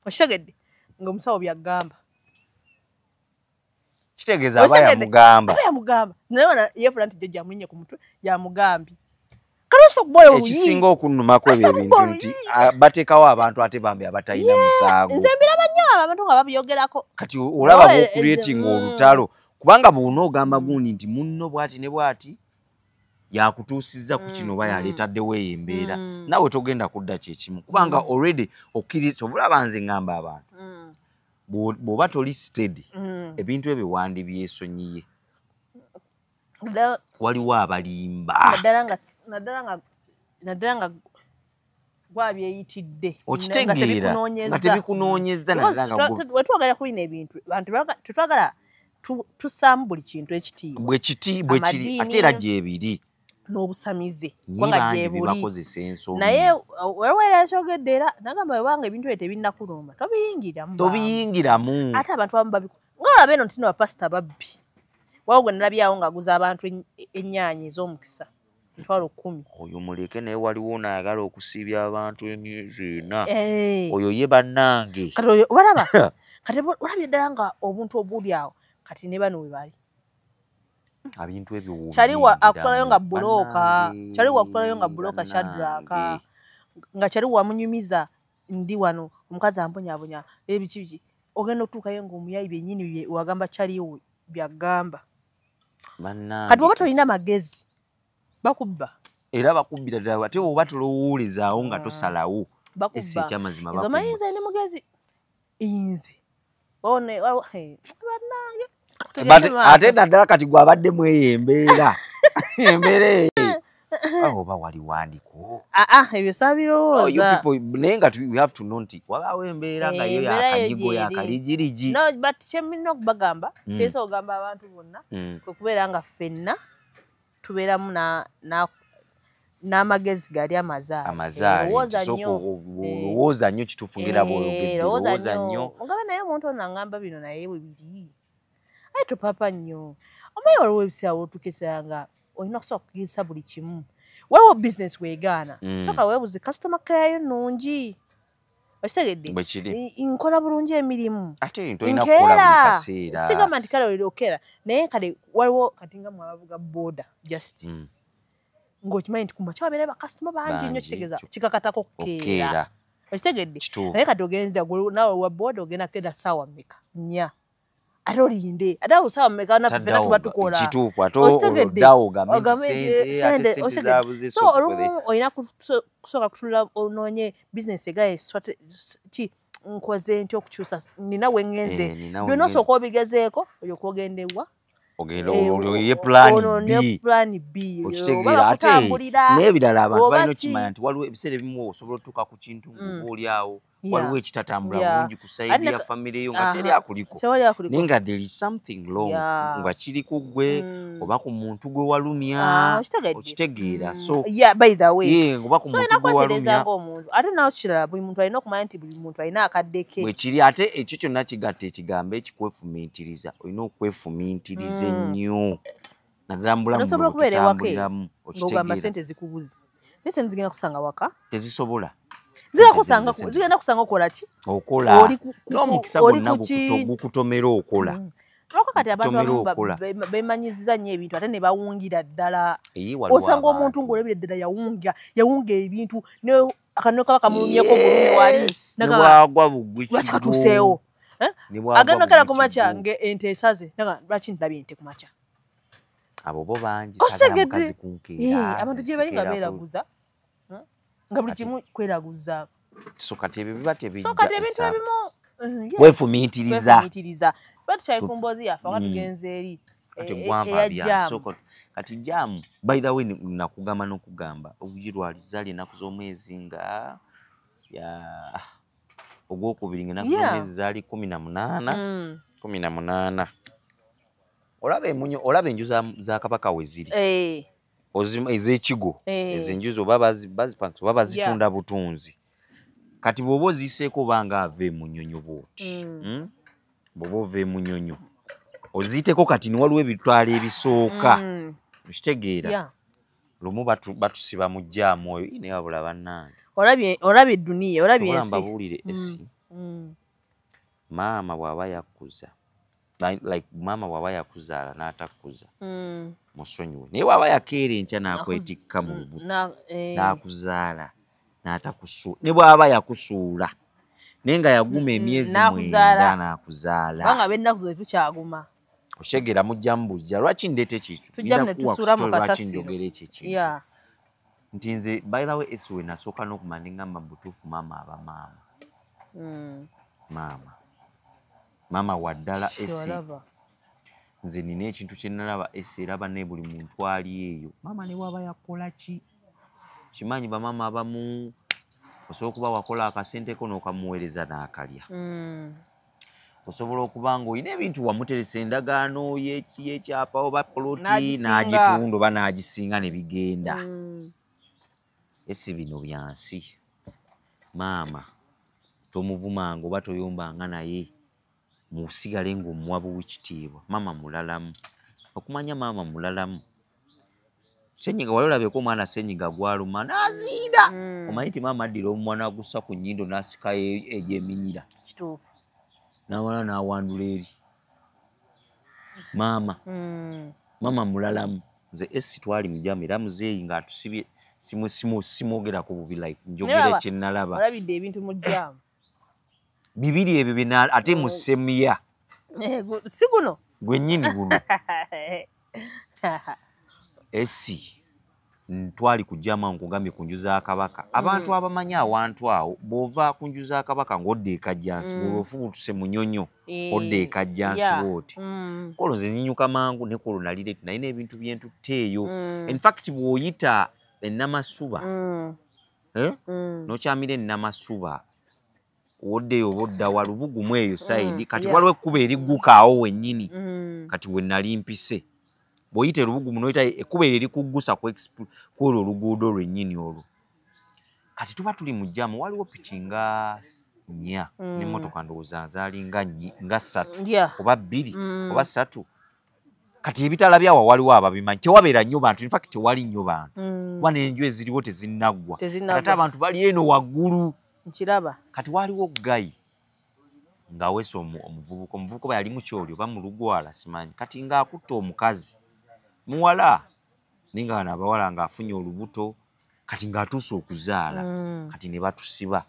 okitegedde nga omusawo byagamba kitegeeza aba yamugamba naye yeefula nti jjajja amulinye ku mutwe yamugambye ekisinga okunnumako ebyo ebintu nti bateekawo abantu ate bambi abatalina musango nze mbiraba nnyo abantu nga babyogerako kati olaba b'okuleetinga olutalo kubanga bw'ona ogamba gundi nti munno bw'ati ne bw'ati yakutuusizza ku kino oba yaleetaddewo eyo embeera naawe togenda kudda kyekimu kubanga already okkiriza obulaba nze ngamba abantu bw'oba toli steady ebintu ebyo wandibyesonyiye waliwo abalimba naddala nga gwabyeyitidde okitegeera nga tebikunoonyeza wetwagala kulina ebintu bantu tetwagala tussaamu buli kintu ekitiibwa bwe kiri ate era gyebiri n'obusamize kubanga gyebuli naye waliwo ekyogedde era nagamba webanga ebintu ebyo tebinnakulumba tobiyingiramu ate abantu abamu babiko ng'olaba eno ntina bapasita babbi waliwo gwe nalabyawo ng'aguza abantu ennyaanya ez'omukisa 10,000 oyo muleke naye waliwo naagala okusiibya abantu emyezi 4 oyo ye bannange kati oyo olaba kati olabye ddala nga obuntu obuli awo kati ne bano we bali Abintu ebyo chaliwa akutwalayo nga buloka chaliwa akutwalayo nga buloka Shadraka nga chaliwa munyumiza ndi wano omukazi amponyabonya ebiki ogenda otuukayo ng'omuyayi byennyini wagamba chaliwo byagamba kati oba tolina magezi bakubba era bakubbira ddala ate oba tolowolezaawo nga tosalawo ese ekyamazima bakubba mayinza ne mugezi inze one ate naddala kati gwabadde mweyembeera embeera oba wali wandiko ebyo saabirowooza naye nga we have to know nti wabaawo embeera nga yo yakanyigo yakaligirigi no but kyemina okubagamba kyesa ogamba abantu bonna kwekubeera nga ffenna tubeeramu n'amagezi gali amazaale lowooza nnyo kituufu ngera bwolowooza nnyo ogabe naye omuntu ono aŋŋamba bino naye bwe biri aye topapa nnyo omaye waliwo ebiseera wotukesera nga olina okusobola okugezesa buli kimu waliwo bizinesi weegaana soka weebuze kasitoma keyayo nnungi okitegedde nkola bulungi emirimu nkeera sigamba nti kale okeera naye kale waliwo kati nga mwabavuga booda just ng'okimanyi nti kumakya wabeerayo bakasitoma bangi nnyo kitegeeza kikakatako okukeera okitegedde naye kati ogenza nawe wa booda ogenda keda ssaawa mmeka 4 ate olinde ate awo ssaawa mmeka naffe ffenna tuba tukola kituufu ate oluddawo ogambe so olumu olina kusooka kutunula onoonye bizinesi egaye ki nkoze nti okukyusa nina we ŋŋenze byonna osooka obigezeeko olyoka ogendewa ogenda olyoye plan B okitegeera ate n'ebirala abantu balina okimanya nti waliwo ebiseera ebimu osobola otuuka ku kintu ng'oliawo waliwo ekitatambula bulungi ku sayidi ya famire yo nga teri akuliko naye nga there is something wrong nga kiri ku ggwe oba ku muntu gwe walumya okitegeera so by the way oba ku muntu gwe walumya ate nawe kirala buli muntu alina okumanya nti buli muntu alina akadde ke bwe kiri ate ekyo kyonna kigatta ekigambo ekikwefumiitiriza olina okwefumiitiriza ennyo naddala mu bulamu bwotambuliramu okitegeera sente zikubuze naye sente zigenda kusanga waka tezisobola zigenda kusanga okola ki okola n'omukisa gwonna gukutomera okola lwako kati abantu bemanyiziza nnyo ebintu ate ne bawungira ddala osanga omuntu ng'olabira ddala yawunga ebintu akanno kaba kamulumyeko obulumi wali newagwa bugwi lwaki katuuseewo agenda kala kumakya ente esaze lwaki ndabye ente kumakya abo bo bangi otegedde abantu gye bali nga beeraguza nga buli kimu kweraguza so kati ebyo biba tebijja ebintu ebimu wefumiitiriza batukyali ku mboozi yaffe nga tugenze eri kati jaamu by the way nakugamba n'okugamba obuyirwali zaali ennaku z'omwezi nga ogwokubiri ng'ennaku z'omwezi zaali 18 olaba enju za kabaka we ziri ez'ekigo ezenjuzo oba bazipakisa oba bazitunda butunzi kati bw'oba oziiseeko obanga ava emunyonyo bwoti bw'oba ova emunyonyo oziyiteko kati ni waliwo ebitwala ebisooka okitegeera lumu batusiba mu jjaamu oyo naye wabula bannange olabye edduniya olabye ensi mbabuulire esi maama bw'aba yakkuza like maama bw'aba yakuzaala n'atakkuza musonyiwe naye bw'aba yakeera enkya n'akwetikka mu lubuto n'akuzaala n'atakusuula ne bw'aba yakusuula naye nga yaguma emyezi 9 n'akuzaala kubanga b'ennaku ze tukyaguma okitegeera mujja mubujja lwaki ndeeta ekintu tujja ne tusuula mu kasasiro njogera ekyo ekintu nti nze by the way esi we nasooka n'okumanya ne ngamba mu butuufu maama aba maama waddala esi nze nina ekintu kye nalaba esi eraba ne buli muntu ali eyo maama ne bw'aba yakola ki kimanyi bamaama abamu osobola okuba wakola akasenteko n'okamuweereza n'akalya osobola okuba ng'olina ebintu wamuteresa endagaano y'ekyapa oba poloti n'agitunda oba n'agisinga ne bigenda esi bino byansi maama tomuvumanga oba toyombanga naye musigale ng'omuwa buwekitiibwa maama mulalamu okumanya maama mulalamu senyiga wali olabeko omwana senyiga gwaluma n'aziira omanyi nti maama addira omwana agussa ku nnyindo n'asikayo egy'eminyira n'awala n'awandula eri maama mama mulalamu nze esi twali mujama era muzeeyi ng'atusibye simwogera ku bubi like njogera kye nalaba olabidde ebintu mu jaamu bibiri ebyo bina ate mu semiya si guno gwennyini guno esi twali kujama nkugambye ku nju za kabaka abantu abamanyi awantu awo bw'ova ku nju za kabaka ng'odda ekajjansi bw'ofubutuse munyonyo odda ekajjansi bw'oti kolo nze nyinyuka mangu ne kolo nalire nalina ebintu byentutte eyo in fact bw'oyita ennamasuba n'okyamira ennamasuba woddeyo bodda walubugumu eyo sayidi kati waliwo ekkuba erigguka awo wennyini kati we nali mpise bw'oyita erubugumu n'oyita ekkuba eryo erikuggusa kwolwo oluguudo lwennyini olwo kati tuba tuli mu jjamu waliwo piki nga 4 n'emmotoka ndowooza zaali nga 3 oba 2 oba 3 kati ebitala byawa waliwo ababimanyi tewabeera nnyo bantu in fact tewali nnyo bantu kuba n'enju eziriwo tezinnaggwa ate abantu bali eno waggulu nkiraba kati waliwo gayi ng'aweesa omuvubuka oba yali mukyoli oba mu lugwala simanyi kati ng'akutta omukazi muwala naye nga bano abawala ng'afunye olubuto kati ng'atuuse okuzaala kati ne batusiba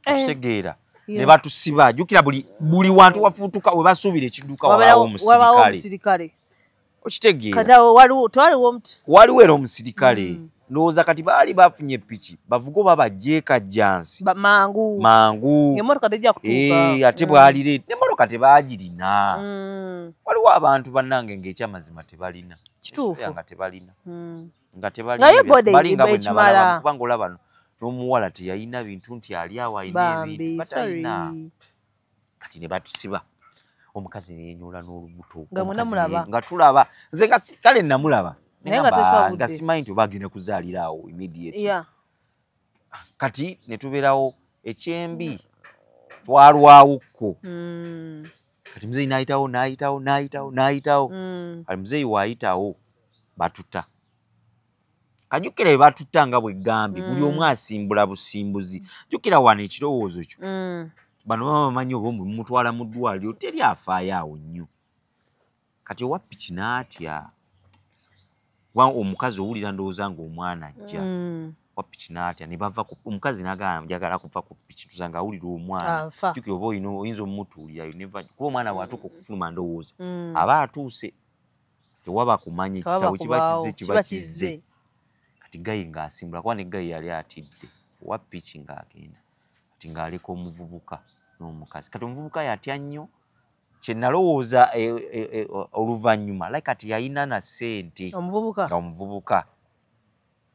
okitegeera ne batusiba jjukira buli wantu wafuutuka we basuubira ekidduka wabaawo omusirikale okitegeera waliwo era omusirikale ndowooza kati baali bafunye piki bavuga oba bajje kajjansi mangu emmotoka tejja kutuuka ate bwalireeta n'emmotoka tebaagirina waliwo abantu bannange ng'ekyamazima tebalina kituufu nga tebalina naye balinga bwe nabalaba kubanga olaba n'omuwala teyalina bintu nti ali awo alina ebintu batalina kati ne batusiba omukazi neyenyoola n'olubuto nga tulaba nze kale namulaba nga simanyi nti oba agenda kuzaalira awo immediate kati ne tubeerawo ekyembi twalwawukko kati muzeeyi n'ayitawo kati muzeeyi waayitawo batuta kajjukira bwe batutta nga bwe gambye buli omu asimbula busimbuzi jjukira wano ekirowoozo kyo bano baba bamanyi oba mumutwala mu ddwaliro teri afaayo awo nnyo kati owa piki n'atya omukazi owulira ndowooza ng'omwana ajja wapiki n'atya ne bava omukazi n'agamba njagala kuva ku piki tuza ng'awulira omwana jjukira oba oyinza omumutuulirayo kuba omwana bw'atuuka okufuluma ndowooza aba atuuse tewaba kumanya ekisawo kiba kizze kati gayi ng'asimbula kuba ne gayi yali atidde owa piki ng'agenda kati ng'aleka omuvubuka n'omukazi kati omuvubuka yatya nnyo kye nalowooza oluvannyuma like kati yalina na ssente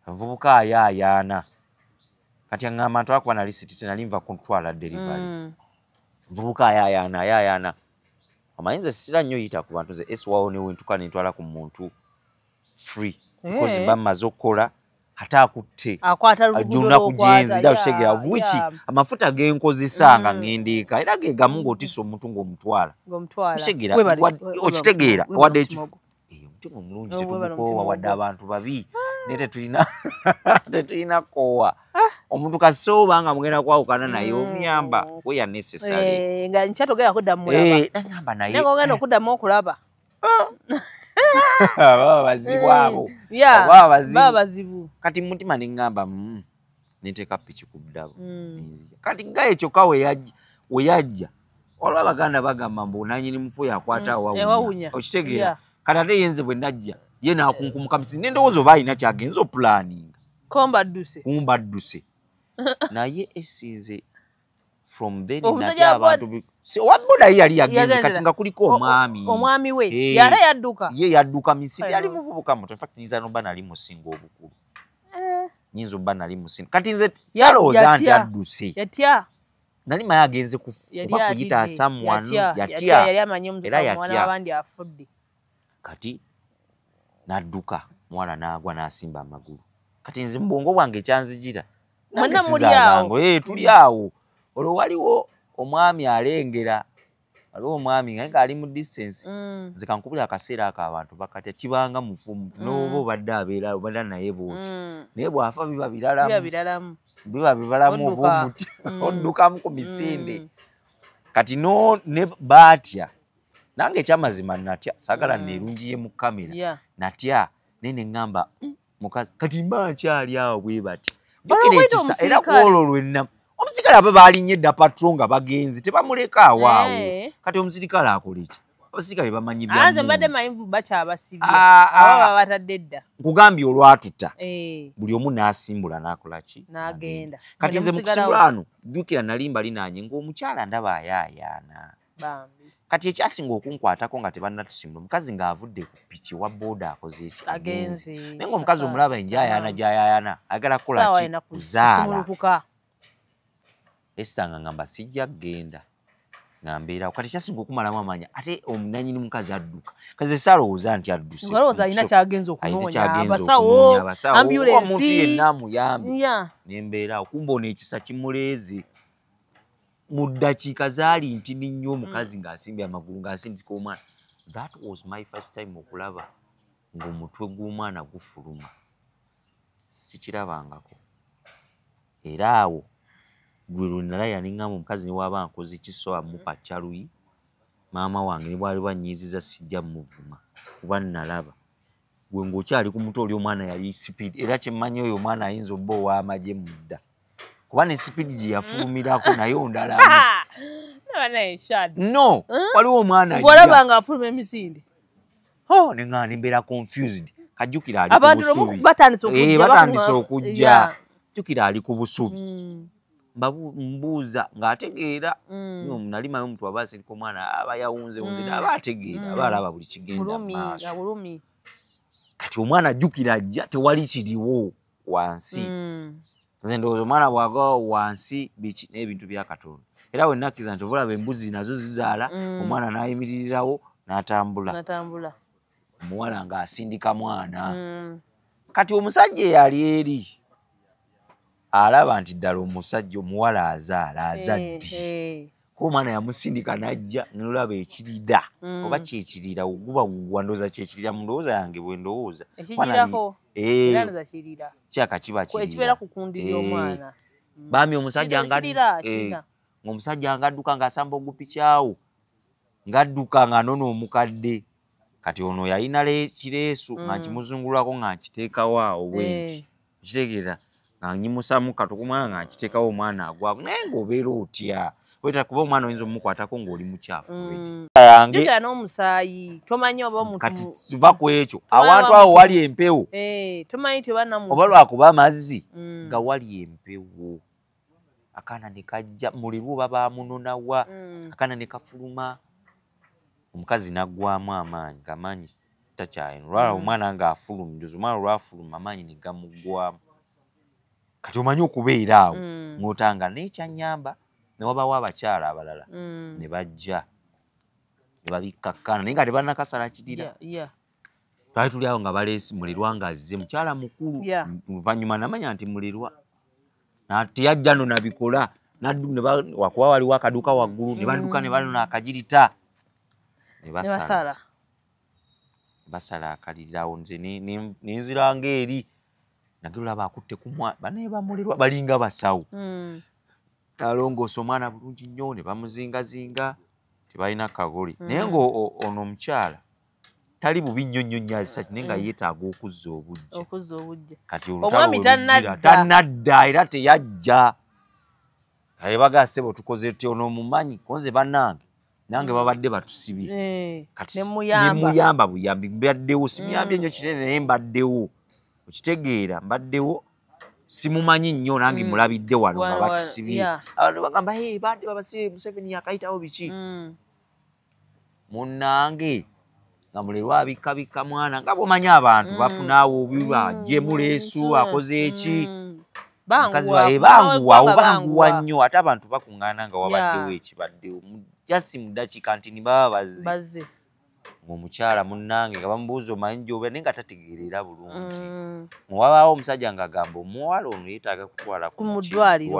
omuvubuka ayaayaana kati aŋŋamba ntwalakuba nali sitise nali nva kuntwala delivery omuvubuka ayaayaana amanyi nze sitira nnyo yita ku bantu nze eswawo newentuka nentwala ku muntu free because bamaze okukola ate akutte olunaku gyenzira okutegeera vuwiki amafuta genkozesa nga ŋŋendeeka era ge gamu ng'otisa omuntu ng'omutwala okitegeera wadde ekifo omutima omulungi tetugukoowa wadde abantu babi naye tetulina koowa omuntu kasooba nga mugenda kwawukana naye omuyamba we ya necessary nga nkyatogera kuddamu namba naye ogenda okuddamu okulaba baba bazibu abo baba bazibu kati mutima neŋŋamba neteeka piki ku ddabo kati nga ekyokka we yajja waliwo abaganda bagamba mbu nanyini mufu yakwata awawunya okitegeera kati ate yenze bwe najja ye n'akunkumuka misi nendowooza oba alina kyagenza opulaninga kumbadduse naye esize from then nate abantu wabboda ye yali yagenze kati nga kuliko omwami we yali yadduka ye yadduka misiri yali muvubuka muto infact nyinza noba nali musinga obukulu nyinza oba nali musinga kati nze salowooza nti adduse nali maye agenze kuba kuyita someone yatya era yatya kati n'adduka mwana n'agwa n'asimba amagulu kati nze mubwongo bwange ekyanzijira tuli awo olwo waliwo omwami alengera waliwo omwami nga ali mu distance nze kankubula akaseera ako abantu bakatya kibanga mufu muntu n'oba obadde abeera obadde naye bwoti naye bw'afa biba biralamu oba omuti oddukamu ku misinde kati ne baatya nange kyamazima natya sagala nerungiye mu kamera natya nene ngamba mukazi kati mba nkyali awo bwe bati era kwolwo lwenna omusirikale abo balinye dda patron nga bagenzi tebamuleka awaawo kati omusirikale akola ki abasirikale bamanyi byanze mbadde mayimvu bakyabasibye aba batadde dda nkugambye olwatuta buli omu n'asimbula n'akola ki n'agenda kati nze mu kusimbula wano jjukira nalimba linanye ng'omukyala ndaba ayaayaana kati ekyasinga okunkwatako nga tebannatusimbula omukazi ng'avudde ku piki wa booda akoze eki agenze naye ng'omukazi omulaba enjayaana gy'ayayaana ayagala kukola ki kuzaala esanga ngamba sijja kgenda ngambeerawo kati kyasinga okumalamu amanya ate omunanyini mukazi adduka kazi esaalowooza nti adduse olowooza alina kyagenza okunoonya abasawo omuntu yenna amuyambi nembeerawo kumba ono ekisa kimuleeze mu ddakiika zaali ntini nnyo omukazi ng'asimbye amagulu ng'asindika omwana. That was my first time okulaba ng'omutwe gw'omwana gufuluma. Sikirabangako. Era awo gwe lwenalaya n'engamba omukazi ne waba nkoze kiso amupa kyaluyi maama wange ne bwali bannyiiziza sijja muvuma kuba nalaba gwe ng'okyali ku mutwe oli omwana yali speed era kyemmanyi oyo omwana ayinza obba ow'amagye mudda kuba ne speed gye yafulumirako naye ondalamu no waliwo omwana olabanga afuluma emisinde ne mbeera confused kajjukira ali abantu batandise okujja jjukira ali ku busubi mbuuza ng'ategeera nalimayo omuntu aba asirika omwana aba yawunzewunze aba ategeera aba alaba buli kigenda maaso kati omwana ajjukira ajja tewali kiriwo wansi nze ndowooza omwana bw'agawo wansi biki n'ebintu bya Katonda era we nakkiza nti obulaba embuzi nazo zizaala omwana n'ayimiririrawo n'atambula omuwala ng'asindika mwana kati omusajja eyali eri alaba nti ddala omusajja omuwala azaala azadde ko omwana yamusindika n'ajja nolaba ekirida oba kyekirira guba wandoza kyekirira mu ndowooza yange bwe ndowooza kyaka kiba kirira bami omusajja ng'omusajja ng'adduka ng'asamba ogupikyawo ng'adduka ng'anona omukadde kati ono yalina kireesu nga nkimuzungulwako nga nkiteekawo awo bwenti kitegeera nga nyimusamu katokumwana nga nkiteekawo omwana agwako naye ng'obeera otya weta kuba omwana oyinza omukwatako ng'oli mukyafu jjukira n'omusaayi tomanyi oba omuntu kati tuva ku ekyo awantu awo wali empewo tomanyi tebanamu oba lwakuba amazzi nga wali empewo akaana ne kajja mulirwo baba bamunonawa akaana ne kafuluma omukazi naggwamu amaanyi ng'amaanyi takyayina olwala omwana ng'afulumye omwana olwafuluma amaanyi ne gamuggwamu kati omanyi okubeera awo ng'otanga n'ekyanyamba ne wabawo abakyala abalala ne bajja ne babikkakkana naye nga tebannakasala kirira twali tuli awo nga baleesi mulirwa ng'azze mukyala mukulu oluvannyuma namanya nti mulirwa teyajja no nabikola wakuba waliwo akaduuka waggulu ne badduka ne balona akagirita ne basala akalirirawo nze nenziranga eri nagiro laba akutte banaye bamulirwa balinga basawo alongoosa omwana bulungi nnyo ne bamuzingazinga tebalina kagoli naye ng'ono omukyala tali bubi nnyo nnyo nnyazisa naye nga yeetaaga okuzza obujja kati omwami tannadda era teyajja bagase botukoze tuti ono omumanyi konze bannange nange babadde batusibye kati nemuyamba buyambi mbaddewo simuyambye nnyo kinene naye mbaddewo okitegeera mbaddewo simumanyi nnyo nange mulabidde wano nga batusibye abantu bagamba badde babasibye Museveni yakayitawo biki munnange nga mulirwa abikkabikka mwana nga bwomanyi abantu bafunaawo obiba gyemuleesu akoze eki banguwa nnyo ate abantu bakuŋŋaana nga wabaddewo ekibaddewo jasi mu ddakiika nti ni baba bazze ng'omukyala munnange nga bamubuuza omanyi gy'obeera naye nga tategeerera bulungi wabaawo omusajja ng'agamba omuwala ono yeetaaga kutwala ku ddwaliro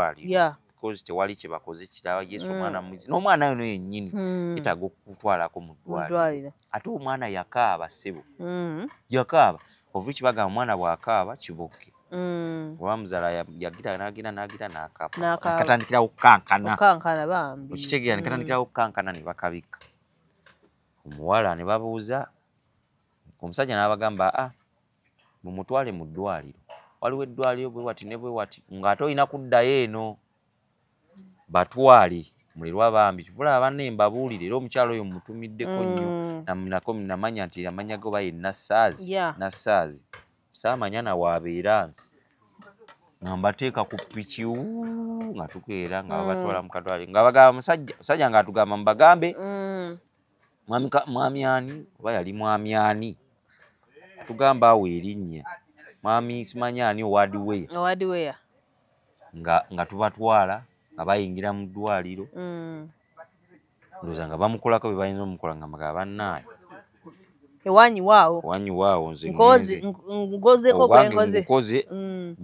because tewali kye bakoze kiraba Yesu omwana mwizi n'omwana yono yennyini yeetaaga okutwalako mu ddwaliro ate omwana yakaaba ssebo yakaaba ovu kibagamba omwana bw'akaaba kibokke olwamuzaala yagira n'akaaba katandikira okukankana okitegeera ne katandikira okukankana ne bakabika omuwala ne babuuza omusajja n'abagamba mumutwale mu ddwaliro waliwo eddwaliro bwe wati ne bwe wati ng'ate olina kuddayo eno batwale mulirwa bambi kivula abanne mbabuulire era omukyalo oyo mutumiddeko nnyo namanya nti amanya go baye nassaazi saamanya nawaabeera nze nga mbateeka ku piki nga tukeera nga babatwala mu kadwaliro nga bagamba musajja ng'atugamba mubagambe mwami ani oba yali mwami ani atugamba awo erinnya mwami simanya ani owadweya nga tubatwala nga bayingira mu ddwaliro ndowooza nga bamukolako bye bayinza omukola nga magaba bannaayo ewanyi waawo nze nkoze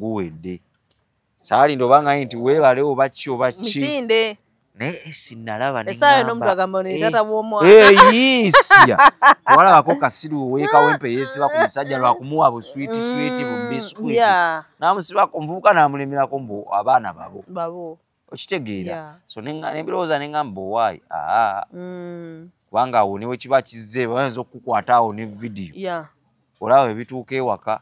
guwedde saali ndobanga nti weebale oba ki misinde naye sinalaba yiisya walabako kasiru weekawempe yeesiba ku musajja lwakumuwa buswiti bubiskuiti namusibako nvubuka namulemerako mbu abaana babo okitegeera so nebirowooza neŋŋamba owaayi kubanga awo ne wekiba kizze bayinza okukukwata awo ne vidiyo olaba ebituuka ewaka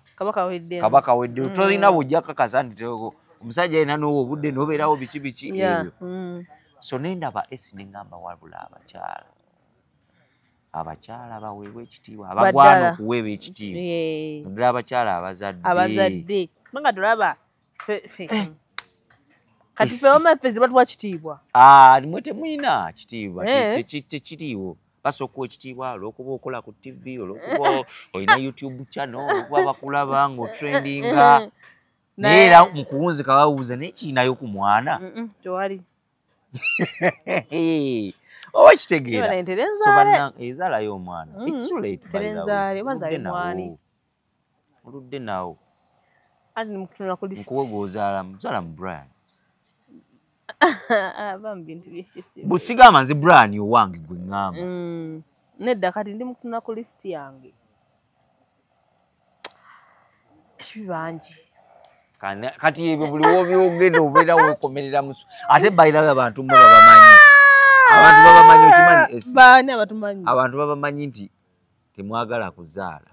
kabaka wedde tolina bwojja kakasa nti omusajja yena nowa obudde nobeerawo biki ebyo so nendaba neŋŋamba wabula abakyala baweebwa ekitiibwa abagwana okuweebwa ekitiibwa naddala abakyala abazadde nga tulaba kati ffe omaffe zibatuwa kitiibwa nimwe temuyina kitiibwa tekiriiwo basooka ekitiibwa olw'okuba okola ku TV olw'okuba olina YouTube channel olw'okuba bakulaba ng'otrendinga naye era mu kuwunzika bawuuza naye kirinayo ku mwana tewali oba kitegeera ezaalayo omwana oludde nawo nkuwe gwozaala mu Brian busigamba nze Brian owange gwe ŋŋamba nedda kati ndi mutuna ku lisiti yange ekibi bangi kati ebyo buli wobyogenda obeera weekomerera musu ate bayirayo abantu mwe babamanyi abantu babamanyi okimanyi abantu babamanyi nti temwagala kuzaala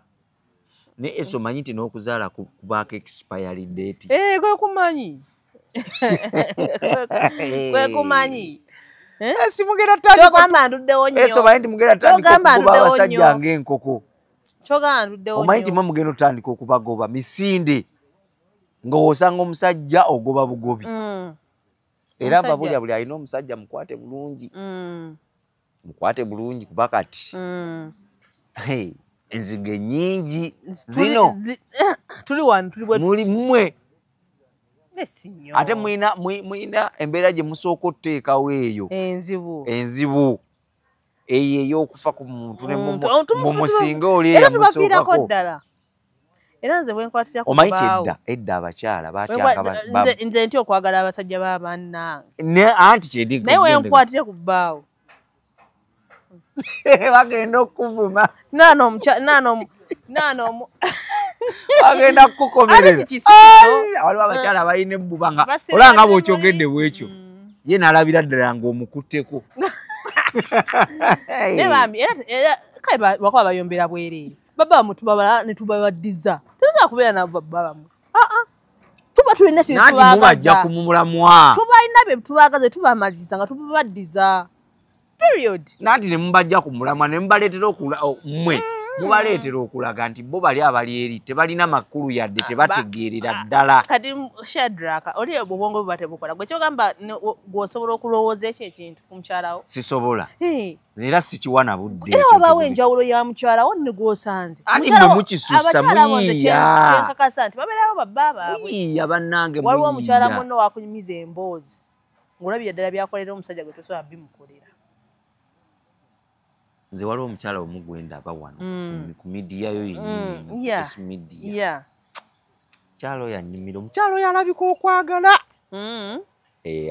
naye eso manyi nti n'okuzaala kubaako expiry date kwekumanyi kwekumanyi simugenda kyogamba nduddewo nnyo eso manyi nti mugenda tandika okugoba abasajja ng'enkoko kyogamba nduddewo nnyo omanyi nti mwe mugenda otandika okubagoba misinde ng'osanga omusajja ogoba bugobi era mbabulya buli alina omusajja mukwate bulungi kuba kati enzige nnyingi zino tuli wano muli mmwe ate muyina embeera gye musooka otuteekawo eyo enzibu eyo ey'okufa ku muntu mumusinga oli eyamusookako era nze bwenkwatira ku omanyi edda abakyala nze nti okwagala abasajja b'abannange anti kyendi naye wenkwatire ku bbaawo bagenda okuvuma bagenda kukukomereza waliwo abakyala balina ebbuba nga olanga bw'okyogedde bwekyo ye n'alabira ddala ng'omukutteko naye bambi era kale bakuba bayombera bwereere baba mutubabala ne tubabaddiza tuzaa kubeera nabo babamu tuba tulina kintu nanti mubajja kumumulamwa tubalina bye tubagaze tubamaliriza nga tubabaddiza period nanti ne mubajja kumulamwa ne mubaleetera mmwe mubaleetera okulaga nti bo bali abali eri tebalina makulu yadde tebategeerera ddala kati Shadraka oli obwongo bwe batebukola gwe kyogamba gw'osobola okulowooza ekyo ekintu ku mukyalawo sisobola era sikiwana budde era wabaawo enjawulo ya mukyalawo ne gw'osanze anti mwe mukisussa muyiiya kyenkakasa nti babeerawo babba baabwe muyiiya bannange waliwo omukyala munno wakunyumiza emboozi ng'olabira ddala byakolera omusajja gwe tosobola bimukolera nze waliwo omukyala omugwenda aba wano ku midiya yo yennyini mukyala oyo anyumira omukyala oyo alabika okwagala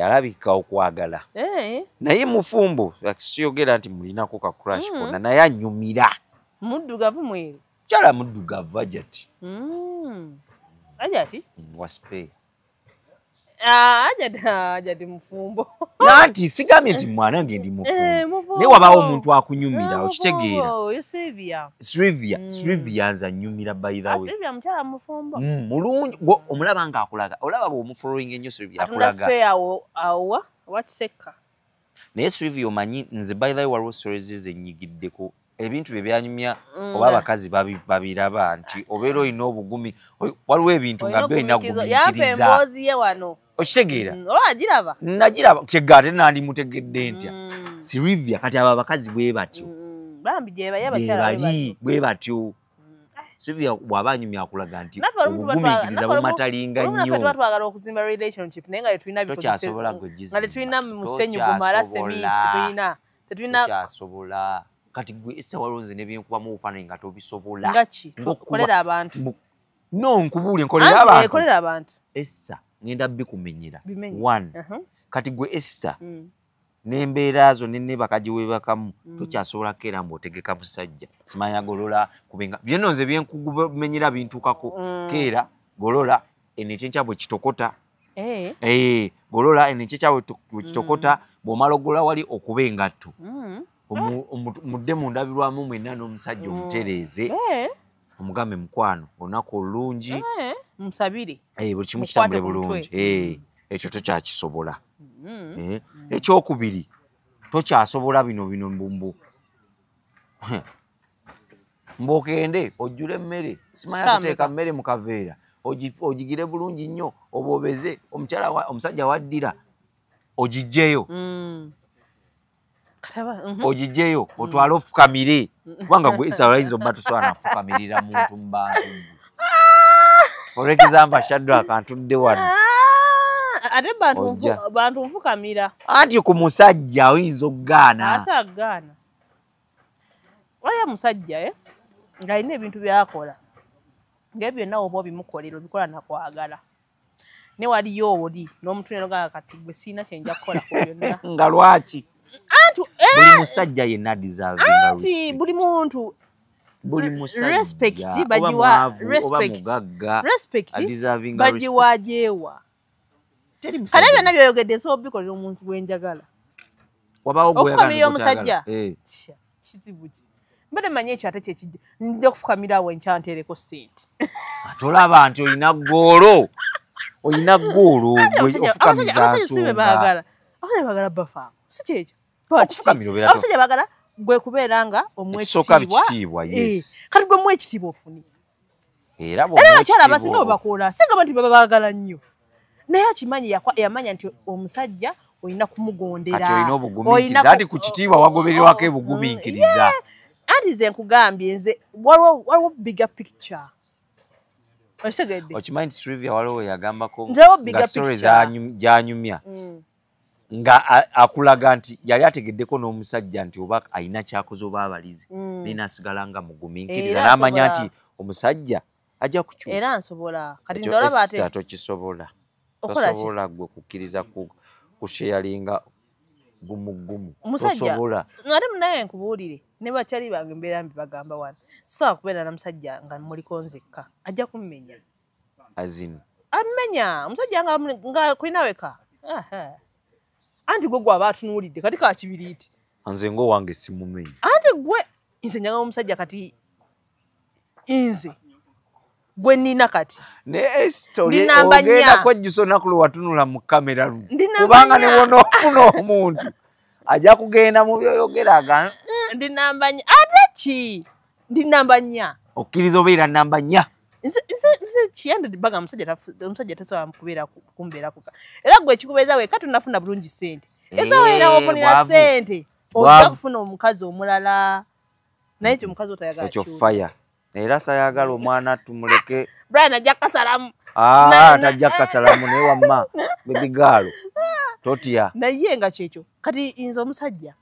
alabika okwagala naye mufumbo siyogera nti mulinako ka crash konna naye anyumira muddugavu mweru mukyala muddugavu ajati ajati waspe Ajadi mufumbo. Nanti sigambye nti mwana nge ndi mufumbo. Ne wabawo omuntu akunyumira okitegeera. Sylvia nza nyumira by the way. Sylvia mchala mufumbo. Mulungi omulaba nga akulaga. Olaba bo omufollowing ennyo Sylvia akulaga. Atunda spare awo what seka. Naye Sylvia omanyi nze by the way waliwo stories zenyigiddeko. Ebintu bye byanyumya oba abakazi babiraba nti obeera olina obugumi waliwo ebintu nga byo olina gumiikiriza. Yampa emboozi ye wano. Okitegeera? Olagiraba? Nagiraba kyegate nandi mutegedde ntya. Sylvia kati aba abakazi bwe batyo. Bambi gye bakyala bwe batyo. Sylvia bw'aba anyumya akulaga nti obugumiikiriza bumatalinga nnyo. Naffe twagala okuzimba relationship naye nga tetulina tokyasobola nga tetulina musenyu gumala semiti tetulina tokyasobola. Kati gwe essa walonze nebyenkubamu obufaananyi nga tobisobola. Ngaki kolera abantu. No nkubuule nkolera abantu. Kolera abantu. Essa ngenda bikumenyera. One. Kati gwe essa n'embeera zo ne bakaji webakamu tokyasobola keera mb'otegeka musajja. Simanya golola kubenga byeno nze byenkumenyera bintukako keera golola enekyencha bwe kitokota. Golola enekyencha bwe kitokota bw'omala ogola wali okuba engatto. Mudde mundabirwamu mwenna n'omusajja omutereeze omugambe mukwano olunaku olulungi musabire buli kimu kitambule bulungi ekyo tokyakisobola. Ekyokubiri tokyasobola bino mbumbu mbokende ojjule emmere simanya kuteeka mmere mu kaveera ogigire bulungi nnyo obobeze omusajja waddira ogijjeyo ojijeyo otwala ofukamire kubanga gwe Issa olayinza obba tosobola nafukamirira muntu mu bantu. For example Shadrack antudde wano ate bantu nfukamira anti ku musajja oyinza okugaana. Asa gaana waliyo musajja ng'alina ebintu byakola ng'ebyo nawe oba obimukolera obikola nakwagala ne waliyo oli n'omutunero kati gwe siina kyenja kukola ku byonna nga lwaki buli musajja yenna deservinga respect. Buli muntu buli musajja respect bajiwa respect bajiwa jewa kale byonna byoyogedde so bikolera omuntu gwenjagala wabawo gwe okufukamira omusajja kizibu ki mbere manye ekyo ate kyekijja nja kufukamira awo enkyanteereko ssente tolaba nti olina ggoolo ofukamiza nsonga bagala bafa si kyekyo abasajja bagala gwe kubeera nga omwekitiibwa kati gwe mwekitiibwa ofuni era abakyala abasinga bwe bakola singaba nti baba baagala nnyo naye akimanyi yamanya nti omusajja olina kumugondera anti ku kitiibwa wagobererwako ebugumiikiriza. Anti nze nkugambye nze waliwo bigger picture. Okimanyi nti Sylvia waliwo yagambako nga stories gyanyumya nga akulaga nti yali ategeddeko n'omusajja nti oba alina kyakoze oba abalize naye n'asigala nga mugumiikiriza n'amanya nti omusajja ajja kukyuka. Era nsobola kati nze olaba ate tokisobola tosobola gwe kukkiriza kusheyalinga gumugumu tosobola. Ate munaye nkubuulire ne bakyali bange mbeera mbi bagamba wano sisobola kubeera na musajja nga muliko nzekka ajja kummenya ammenya omusajja nga kulina weka anti gwe gwaba atunuulidde kati kakibiriiti nze ng'owange simumenyi anti gwe nze njagala omusajja kati nze gwe nnina kati ogenda kwejjusa olunaku lwe watunula mu kamera kubanga ne wonoofuna omuntu ajja kugenda mu byoyogeraga ndi namba 4 ate ki ndi namba 4 okkiriza obeera namba 4 nze kiyandidde baga omusajja tasobola kumbeera kuka era gwe ekikubeeza weka tunafuna bulungi ssente esaweera ofunira ssente ojja kufuna omukazi omulala naye ekyo omukazi otayagala ekyo faya era sayagala omwana tumuleke Brian ajja kasalamu tajja kasalamu naye wamma bebigaalo totya naye nga kyekyo kati nze omusajja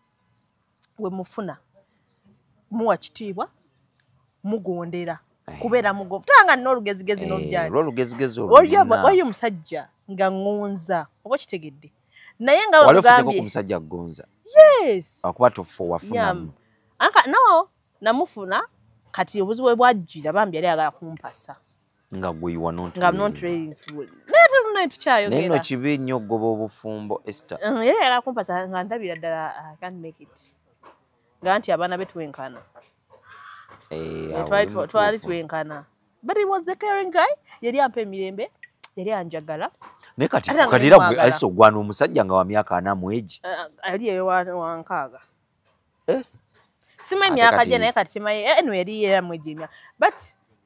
we mufuna muwa kitiibwa mugondera kubeera mugo tanga n'olugezigezi n'olujjani olugezigezi olyo musajja nga ngonza oba kitegedde naye nga wagambye ku musajja gonza yes akuba tofo wafuna no namufuna kati obuzibu bwajjira bambi yali agala kumpasa nga gwe you are not nga not ready for naye lunaye tukyayogera. Neno kibi nnyo goba obufumbo Esther. Era yagakumpasa nga ndabira ddala I can't make it. Nga nti abaana betuwenkana. Twali tuwenkana. But he was the caring guy. Yali ampa emirembe, yali anjagala. Ne kati era gwe aliso gwana omusajja nga wa myaka 4 mwegi. Ali eyo wankaaga. Sima myaka je naye kati kimaye eno yali era mwegi emya.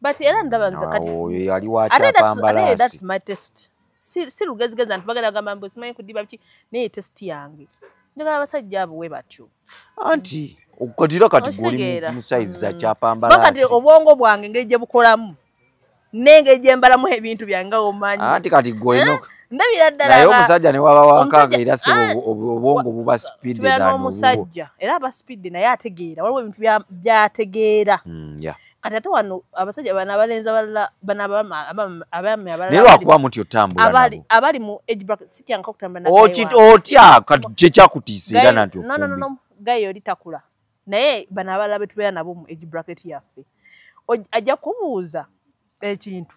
But era ndaba nza kati. Yali wacha pambala. That's my test. Si lugezigeza ntibagala gamba mbo simanyi kudiba biki naye test yange. Njagala abasajja abo we batyo. Anti okutira kati buli mu size za kyapambala. Bakati obwongo bwange ngeje bukolamu. Nenge je mbalamu ebintu byanga omanyi. Anti kati goyinoka. Ndabira ddala. Naye omusajja ne waba wankanga era se obwongo buba speed na no omusajja era aba speed naye ategeera waliwo ebintu byategeera. Yeah. Kati ate wano abasajja bana abalenza balala bana abami abalala. Nero akuba muti otambula. Abali mu age bracket siti yanka kutambula na otya kati kye kyakutiisa era nanti ofumbi. No. Gayo yoli takula. Naye bana abalala betubeera nabo mu age bracket yaffe. Ajja kubuuza ekintu.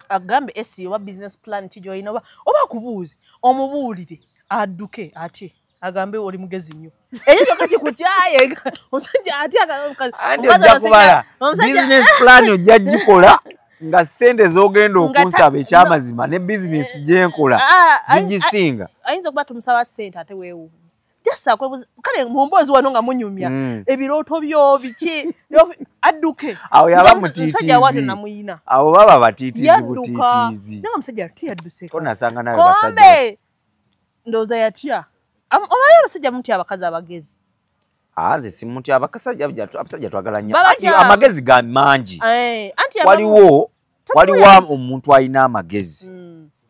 Agambe esi wa business plan kijoyina oba kubuuze omubuulire adduke ati agambe oli mugezi nnyo. Eyo kati kutyaye omusajja ati akakubala business plan ojja gikola nga sente zogenda okunsaba ekyamazima ne business gyenkola zigisinga. Ayinza okuba tumusaba sente ate weewu. Jasa kale mumbozi wano nga munyumya ebirooto byo biki adduke. Awo yaba mutitizi. Musajja watu namuyina. Awo baba batitizi butitizi. Nga musajja ati yadduse. Kona sanga nawe basajja. Kombe ndoza yatya. Omayo abasajja muti abakazi abagezi. Aze simuti abasajja twagala nnyo. Anti amagezi ga mangi. Anti waliwo omuntu alina amagezi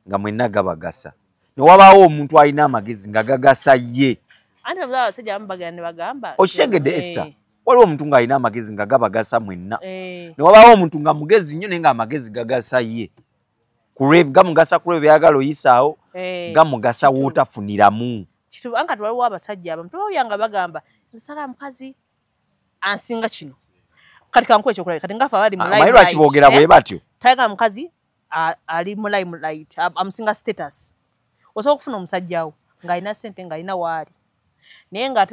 nga mwenna gabagasa. Ne wabaawo omuntu alina amagezi nga gagasa ye. Anti abasajja bambagana ne bagamba. Okitegeedde Esther. Waliwo omuntu nga alina amagezi nga gabagasa mwenna. Ne wabaawo omuntu nga mugezi nnyo naye nga amagezi gagasa ye. Gamugasa ku lwe byagala oyisaawo. Gamugasa wootafuniramu. Kitu anga twaliwo abasajja abamu tubawuyanga bagamba nsala mukazi ansinga kino. Kati kankuwa ekyokulabira kati ngafa abali mu live. Amayiro akiboogera bwe batyo. Tayiga mukazi ali mu live amusinga status. Osobola okufuna omusajja wo ng'alina ssente ng'alina waali. Naye nga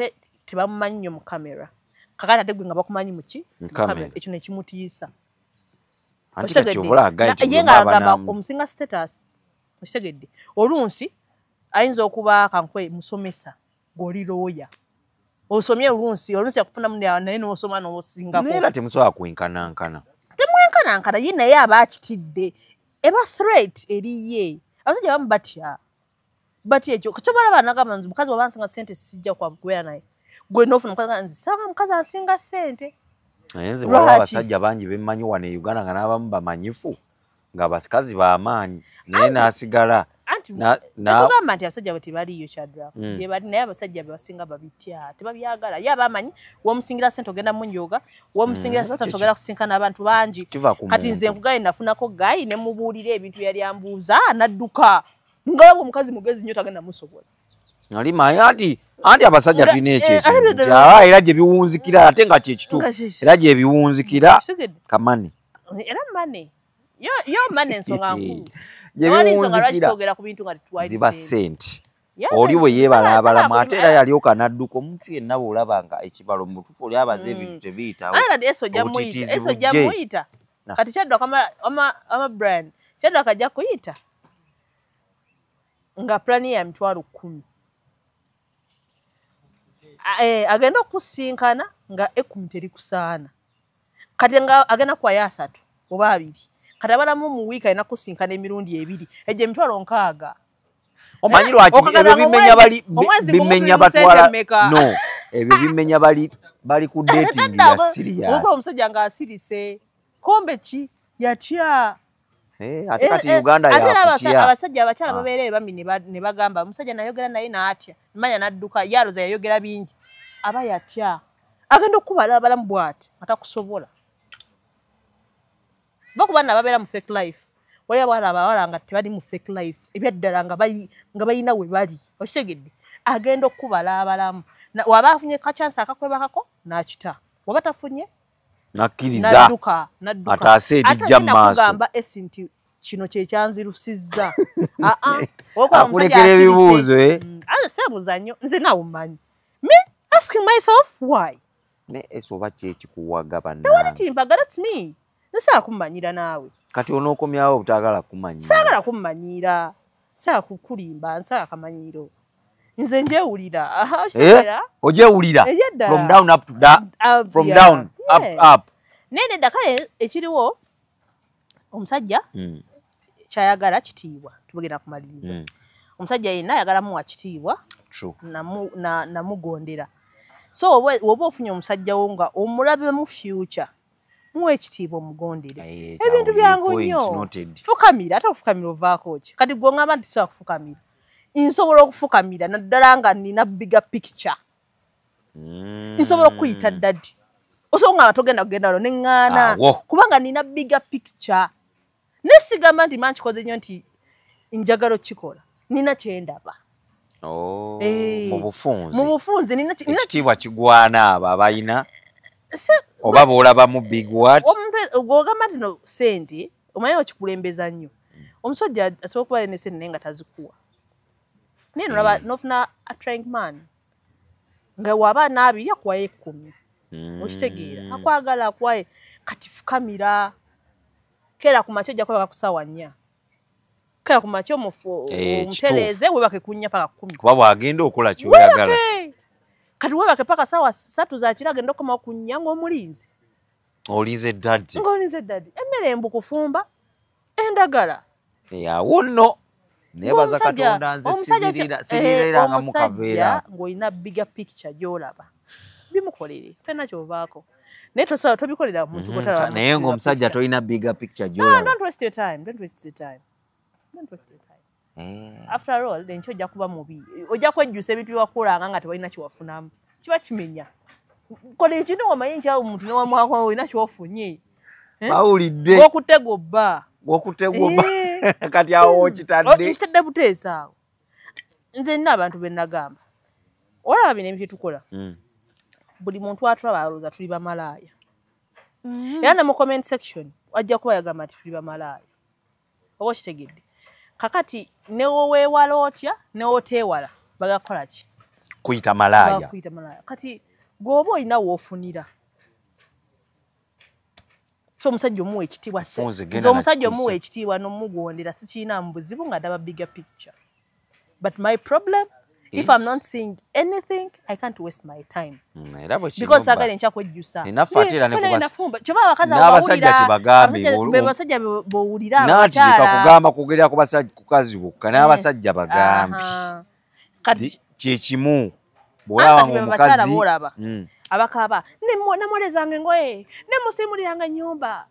tebamumanyi nnyo mu kamera. Kakati ate gwe nga bakumanyi mu ki? Mu kamera. Ekyo ne kimutiisa. Anti kati ovola agaiti ye ng'agamba omusinga status. Okitegedde. Olunsi ayinza okuba kankwe musomesa ng'oli looya. Osomye olunsi yakufuna naye n'osoma n'osingako. Naye era temusobola kwenkanankana. Temwenkanankana ye naye aba akitidde. Eba threat eriye. Abasajja bamu batya. Batya ekyo kyobalaba nagamba nti mukazi wabansinga ssente sijja kubeera naye. Gwe n'ofuna mukazi nzi sanga mukazi asinga ssente. Nayenze waliwo abasajja bangi bemmanyi wano e Uganda nga n'abamu bamanyifu nga bakazi b'amaanyi naye n'asigala. Tugamba nti abasajja bwe tebaliyo Shadrack. Naye abasajja basinga babitya tebabyagala. Ye abamanyi w'omusingira ssente ogenda mu njoga, w'omusingira ssente ogenda kusinkana abantu bangi. Kati nze nkugaye nafunako gayi ne mubuulira ebintu yali ambuuza n'adduka. Ngabo omukazi mugezi nnyo tagenda musobola. Nali mayi anti abasajja tulina ekyekintu. Era gye biwunzikira ate nga kye kituufu. Era gye biwunzikira kamane. Era mane. Yo mane ensonga nkulu. Ziba ssente. Oli bwe yeebalabalamu ate era yalyoka n'adduka omuntu yenna bw'olaba nga ekibalo mu butuufu oli abaza ebintu tebiyitawo. Eso ojja muyita. Kati Shadrack ama brand. Shadrack ajja kuyita. Nga plani ya mitwalo 10. Agenda okusinkana nga 10 terikusaana. Kati nga agenda kwa ya 3 oba 2. Kati abalamu mu wiiki alina kusinkana emirundi 2. Egyo emitwalo 6. Omanyi lwaki ebyo bimenya batwala no ebyo bimenya bali ku dating ya serious. Uko omusajja nga asirise. Kombe ki yatya. Ate kati Uganda yakutya. Abasajja abakyala babeere bambi ne bagamba omusajja nayogera naye n'atya. Manya n'adduka yaloza yayogera bingi. Aba yatya. Agenda okubala abalamu bw'ati atakusobola. Bakubana babeera mu fake life. Wali abawala nga tebali mu fake life. Ebyaddala nga bayina we bali. Okitegedde. Agenda okubala abalamu. Waba afunye kachansi akakwebakako n'akita. Waba tafunye nakkiriza nadduka ataase edijja mu maaso. Agamba esinti kino kye kyanzirusizza akulekera ebibuuzo sebuuza nnyo nze naawe mmanyi me asking myself why ne esoba kyekikuwaga bannantimbaga that's me nesaala kummanyira naawe kati onookomyawo obutagala kumanyira saagala kummanyiira saagala kukulimba nsaala kamanyiiro nze njewulira ogyewulira from down up to from down up nene dakale ekiriwo omusajja kyayagala kitiibwa tubagenda kumaliriza omusajja yenna ayagala muwa kitiibwa namugondera so woba ofunye omusajja wo nga omulabe mu future muwe ekitiibwa omugondere ebintu byangu nnyo fukamira ate okufukamira ovaako ki kati gwe ngamba nti sobola kufukamira nsobola okufukamira naddala nga nina bigger picture nsobola okuyita ddadi osobola nga togenda kugenda lo neŋŋaana kubanga nina bigger picture nesigamba nti mankikoze nnyo nti njagala okikola nina kyendaba mu bufunze ekitiibwa kigwana abo abayina oba boolaba mu big what gwogamba nti no sente omanyi okikulembeza nnyo omusajja asobola okuba ne sente naye nga tazikuwa naye nolaba nofuna a trying man nga waba naabiri akuwayo 10 okitegeera akwagala akuwaye kati fukamira kera ku makya ojja kwebaka ku ssaawa 4 kera ku makya omutereeze webake kunnya paka 10 kuba bwagenda okola kyoyagala kati webake paka ssaawa 3 zakiro agenda okukomawo kunnya ng'omulinze olize eddadi ng'olize eddadi emmere embu kufumba endagala awo nno nebaza katonda nze siriranga mu kaveera ng'olina bigger picture gy'olaba bimukolere tolina kyovaako naye tosobola tobikolera muntu naye ng'omusajja tolina bigger picture gy'olaba don't waste your time after all enkya ojja kuba mubi ojja kwejjusa ebintu byewakolanga nga tewalina kyewafunamu kiba kimenya kola ekintu omanyi nkya omuntu newamwako olina kyofunye bawulidde wokutegobba kati awo okitadde buteesa awo nze nina abantu benagamba olaba bino ebintu tukola buli muntu atulaba alowooza tuli bamalaaya era ne mu comment section wajja kuba yagamba nti tuli bamalaaya oba okitegedde kakati newoweewala otya newoteewala bagakola ki kuyita malaaya kati gwoba olina woofunira so omusajja omuwa ekitiibwa omusajja omuwa ekitiibwa n'omugondera sikiina mu buzibu nga ddaba bigger picture but my problem if I'm not seeing anything, I can't waste my time. Because sagale ncha kwejjusa. Ninafuatira ne kubasa. Choba bakaza bawulira. Abasajja bawulira abachara. Natika kugamba kugerya ku basajja kukazi bukka n'abasajja bagambi. Kati kyekimu. Bwala wangu mukazi. Abakaba namolezanga engoye ne musimuliranga nyumba.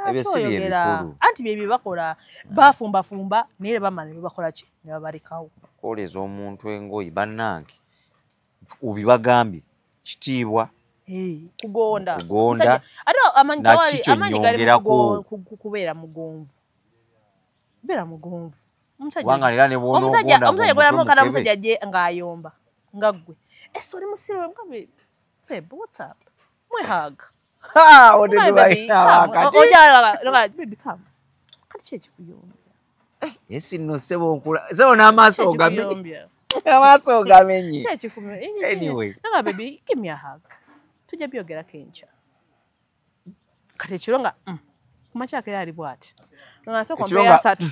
Ebyo anti bye bakola bafumba naye bamala bakola ki ne babalekawo. Koleza omuntu engoyi bannange ubibagambye kitiibwa kugonda ate amanyi gali kubeera mugonvu beera mugonvu omusajja gwanamuokana omusajja ajje ng'ayomba nga ggwe oli musibe ngabe babe what's up mwehaga kati kyekikuyomba esi no sebo nkula sebo n'amaaso ogamenye amaaso ogamenye anyway nga baby give me a hug tujja byogera kencha kati ekiro nga kumakyaka yali bwati ngasoko mbeya 3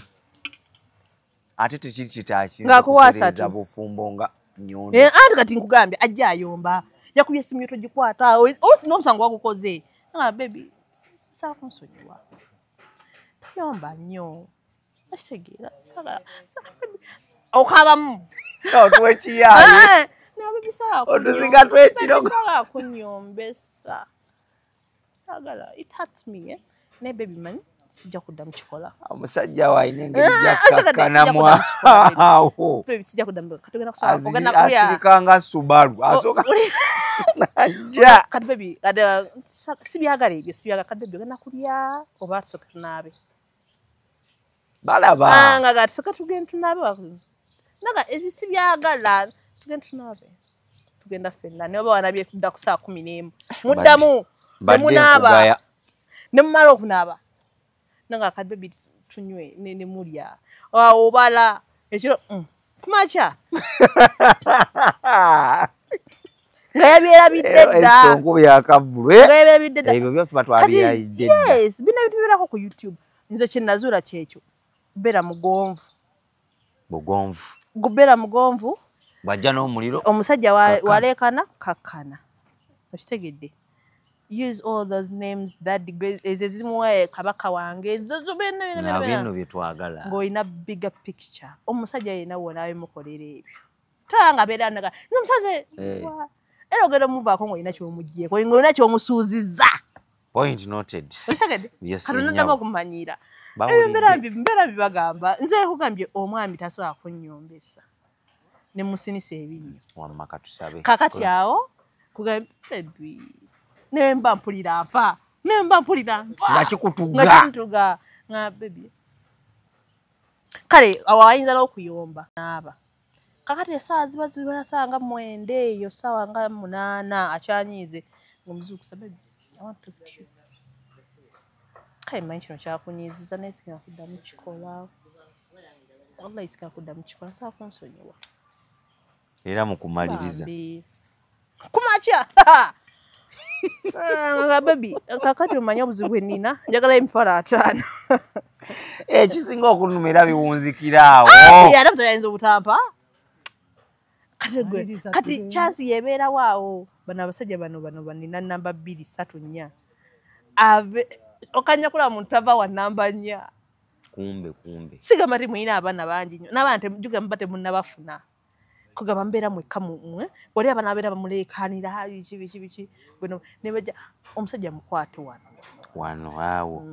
ate tekiri kitaki nga kuwasatu bufumbo nga nyondo anti kati nkugambye ajja ayomba yakubye esimu yoto gikwata osi n'omusango wagukoze nga baby saa kumusonyiwa toyomba nnyo ashtegera okabamu otwekiyaye otuziga twekiro kunyombesa sagala it hurts me ne baby man sijja kuddamu kikola omusajja waine engeri jakkakkanamu awo sijja kuddamu katugenda kusoma ogenda kulya asirikanga Subaru asoka najja kati baby ada sibyagala ebyo sibyagala kati baby ogenda kulya oba tusoke tunaabe balaba nga gati soka tugenda tunaabe naga ebisi byagala tugenda tunaabe tugenda fenna ne oba wanabye kudda ku saa 11 muddamu nemunaaba nemumala okunaaba naga kati baby tunywe ne mulya obala ekiro kumacha ngayabyera bidedda esongo byakavulwe ngayabyera bidedda ebyo byo tubatwalira idedda yes bina bitubirako ku YouTube nze kyenazula kyekyo bera mugonvu gubera mugonvu bajja n'omuliro omusajja walekana kakana okitegedde use all those names that ezezimuwe kabaka wange ezo bino byetwagala ng'olina bigger picture omusajja yena wona abimukolera ebyo tanga beeranaga nomusaze era ogenda omuvaako ng'olina ky'omuggyeko ng'olina ky'omusuuzizza point noted okitegedde yes katonda okumanyira mbeera bibagamba nze kugambye omwami tasobola kunnyombesa ne musinisa ebinyo wamma katusabe kakati awo kugambye nemba mpulira nfa nga kikutuga nga baby kale awo ayinza n'okuyomba naaba kakati esaawa ziba zibasanga mwenda eyo saawa nga 8 akyanyiize ng'omuzuukusa baby I want to talk to you kale manyi kino kyakunyiiziza naye sigenda kuddamu kikola wallahi sigenda kuddamu kikola nsobola kunsonyiwa era mukumaliriza kumakya nga baby kakati omanyi obuzibu bwe nnina njagala emitwalo 5 ekisinga okunumira biwunzikiraawo ate mutayinza obutampa kati chansi yebeerawo awo bano abasajja bano banina namba 2 3 4 okanya kula muntu tava wa namba 4 kumbe sigamba ti muyina abaana bangi nnyo n'abaana temugamba temunnabafuna kugamba mbeera mwekka mumwe wali abaana babeera bamuleekaanira biki bino ne bajja omusajja mukwate wano awo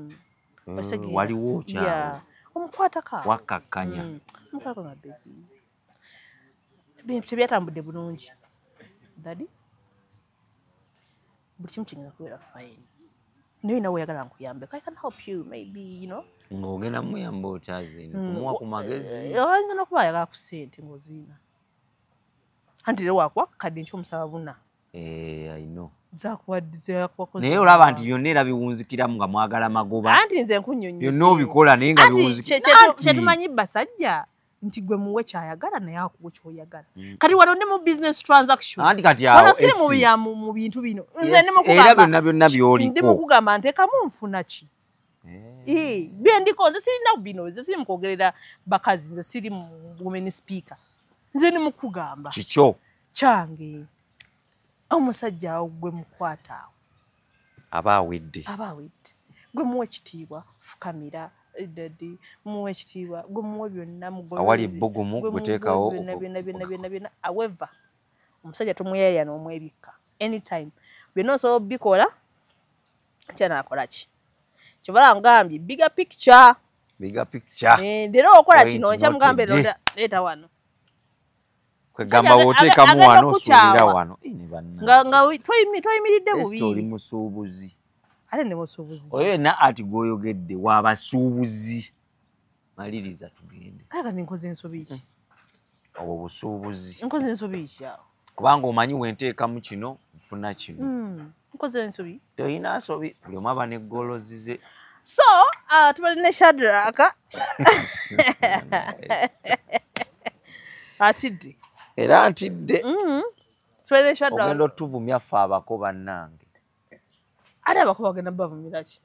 waliwo kyawo omukwatako wakakkanya omukwatako nga bebi bintu tebyatambudde bulungi dadi buli kimu kigenda kubeera fine naye nawe oyagala nkuyambeko I can help you maybe you know ng'ogenda muyamba otyaze kumuwa ku magezi oyinza n'okuba ayagala ku ssente ng'oziina anti era wakuwa kadde nkyomusaba 4 I know naye olaba nti byonna era biwunzikiramu nga mwagala magoba anti nze nkunyonyo byonna obikola naye nga biwunzikira kyetumanyi basajja nti gwe muwe kyayagala naye akuwe kyoyagala kati wano ne mu business transaction anti kati awo siri mu bintu bino nze era byonna byoliko ndi mukugamba ntekamu nfuna ki bye ndikoze sirina bino nze siri mukwogerera bakazi nze siri women speaker nze ni mukugamba kikyo kyange omusajja awo gwe mukwata awo aba awedde gwe muwe ekitiibwa fukamira dadi muwe ekitiibwa gwe muwe byonna awali ebbugumu guteekawo byonna however omusajja tomuyalya n'omwebikka anytime byonna osobola obikola kyanaakola ki kyovala ngambye bigger picture ndera okola kino nkyamugambe leeta wano kwegamba woteekamu wano osuulira wano nga toyimiridde bubi oli musuubuzi ate ne musuubuzi oyo yenna ati gw'oyogedde w'abasuubuzi maliriza tugende aga ninkoze ensobi ki obwo busuubuzi nkoze ensobi ki awo kubanga omanyi wenteekamu kino nfuna kino nkoze ensobi toyina nsobi buli omu aba neggolozi ze so tubali ne Shadraka atidde era ntidde tubali ne Shadraka ogenda otuvumya ffe abako bannange ate abako bagenda bavumira ki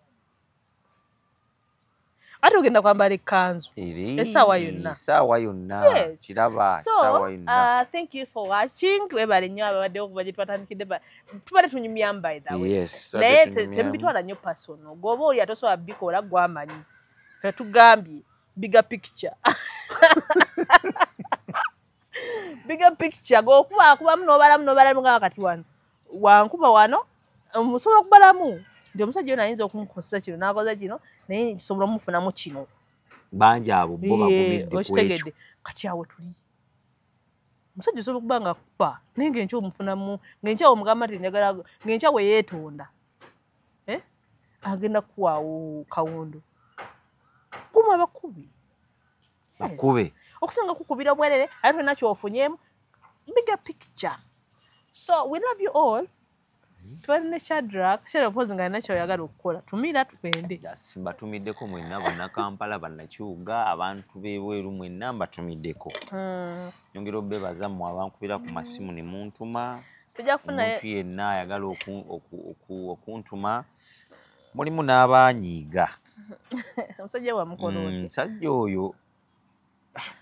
ate ogenda kwambala ekkanzu essaawa yonna kiraba essaawa yonna thank you for watching webale nnyo ababaddewo kuba gye twatandikidde tubadde tunyumyamu by the way naye temubitwala nnyo pasono gwoba oli atosobola bikola gwamanyi fe tugambye bigger picture bigger picture gwokubakubamu nobalamu nga wakati wano wankuba wano osobola okubalamu nti omusajja yona ayinza okumukozesa kino n'akoza kino naye kisobola omufunamu kino bangi abo bo bavumidde okitegedde kati awo tuli omusajja osobola okuba nga akupa naye ng'enkya omufunamu ng'enkya omugamba nti njagala ng'enkya we yeetonda agenda kuwaawo kawondo kuma bakubi okusinga kukubira bwerere ate tulina kyofunyeemu bigger picture so we love you all Twalina Shadrack pose nga nakyo yagala okukola tumira tugende mbatumiddeko mwenna bannakampala bannakiwuga abantu b'ebweru mwenna mbatumiddeko nyongera obbebaza mmwe abankubira ku masimu ne muntuma omuntu yenna ayagala okuntuma mulimu n'abanyiiga omusajja wa mukono oti musajja oyo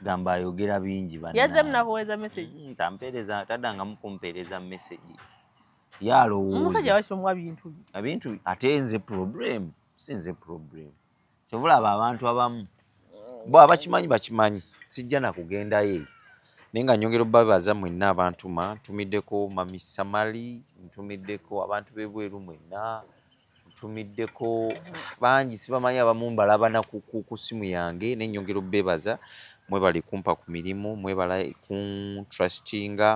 gamba ayogera bingi yazze munakuweeza message tampeereza taddangamu kumpeereza message yalowooza omusajja wakiromu ebintu ate nze problem sinze problem kyovulaba abantu abamu bo abakimanyi bakimanyi sijja nakugendayo naye nga nyongera obbabaza mwenna abantuma ntumiddeko mami Samali ntumiddeko abantu b'ebweru mwenna ntumiddeko bangi sibamanyi abamu mbalabana ku simu yange naye nyongera obbebaza mwebali kumpa ku mirimu mwebala ku trustinga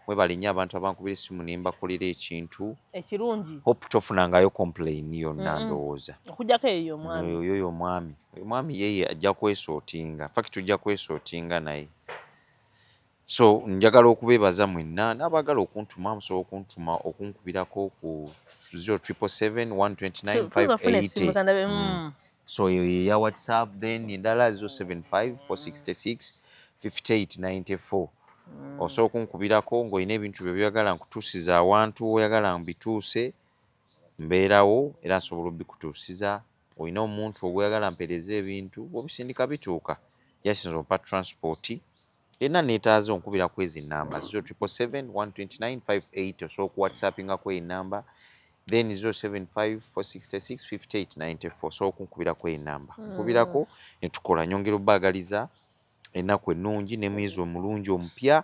mwebali nnyo abantu abankubira essimu ne mbakolera ekintu ekirungi hope tofunangayo complain yonna ndowooza okujjako eyo omwami oyo omwami yeye ajja kwesootinga faki tujja kwesootinga naye so njagala okubeebaza mwenna n'abaagala okuntuma musobola okuntuma okunkubirako ku 077129580 so eyo yeya whatsapp then endala 07546658894 osobola okunkubirako ng'olina ebintu bye byagala nkutuusiza awantu oyagala mbituuse mbeerawo era nsobola obikutuusiza olina omuntu ogweyagala mpeereza ebintu obisindika bituuka yasinza ompa transport yenna neetaaza onkubira ku ezi nnamba 077129580 osobola okuwhatsappingako enamba then 07546658894 osobola okunkubirako enamba nkubirako ne tukola nyongera obbaagaliza ennaku ennungi ne mwezi omulungi omupya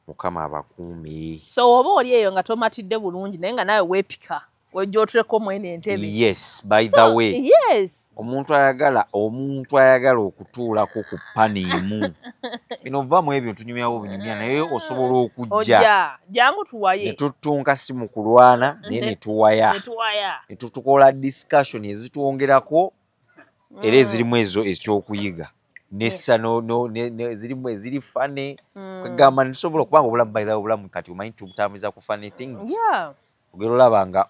mukama abakuumi so oba oli eyo nga tomatidde bulungi naye nga nawe weepika wejjootuleko mwene entebe yes by the way yes omuntu ayagala okutuulako ku paniimu bino vaamu ebyo tunyumyawo binyumya naye osobola okujja jangu tuwaye ne tutunka si mu kulwana naye ne tuwaya ne tutukola discussion ezitwongerako era ezirimu ezo ekyokuyiga nessa zirimu eziri fane kwegamba nsobola okubanga obulamu by the way obulamu kati omanyi tubutambuliza ku funny things ogera olaba nga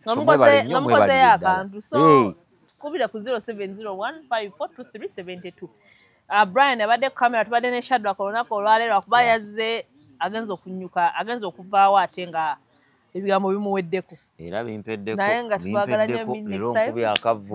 ngamukozeyo akantu so kubira ku 0701542372 Brian abadde ku kamera tubadde ne Shadrack olunaku olwaleero akuba yazze agenza okunyuka agenza okuvaawo ate nga ebigambo bimuweddeko era bimpeddeko naye nga tubagala nnyo leero nkubi akavu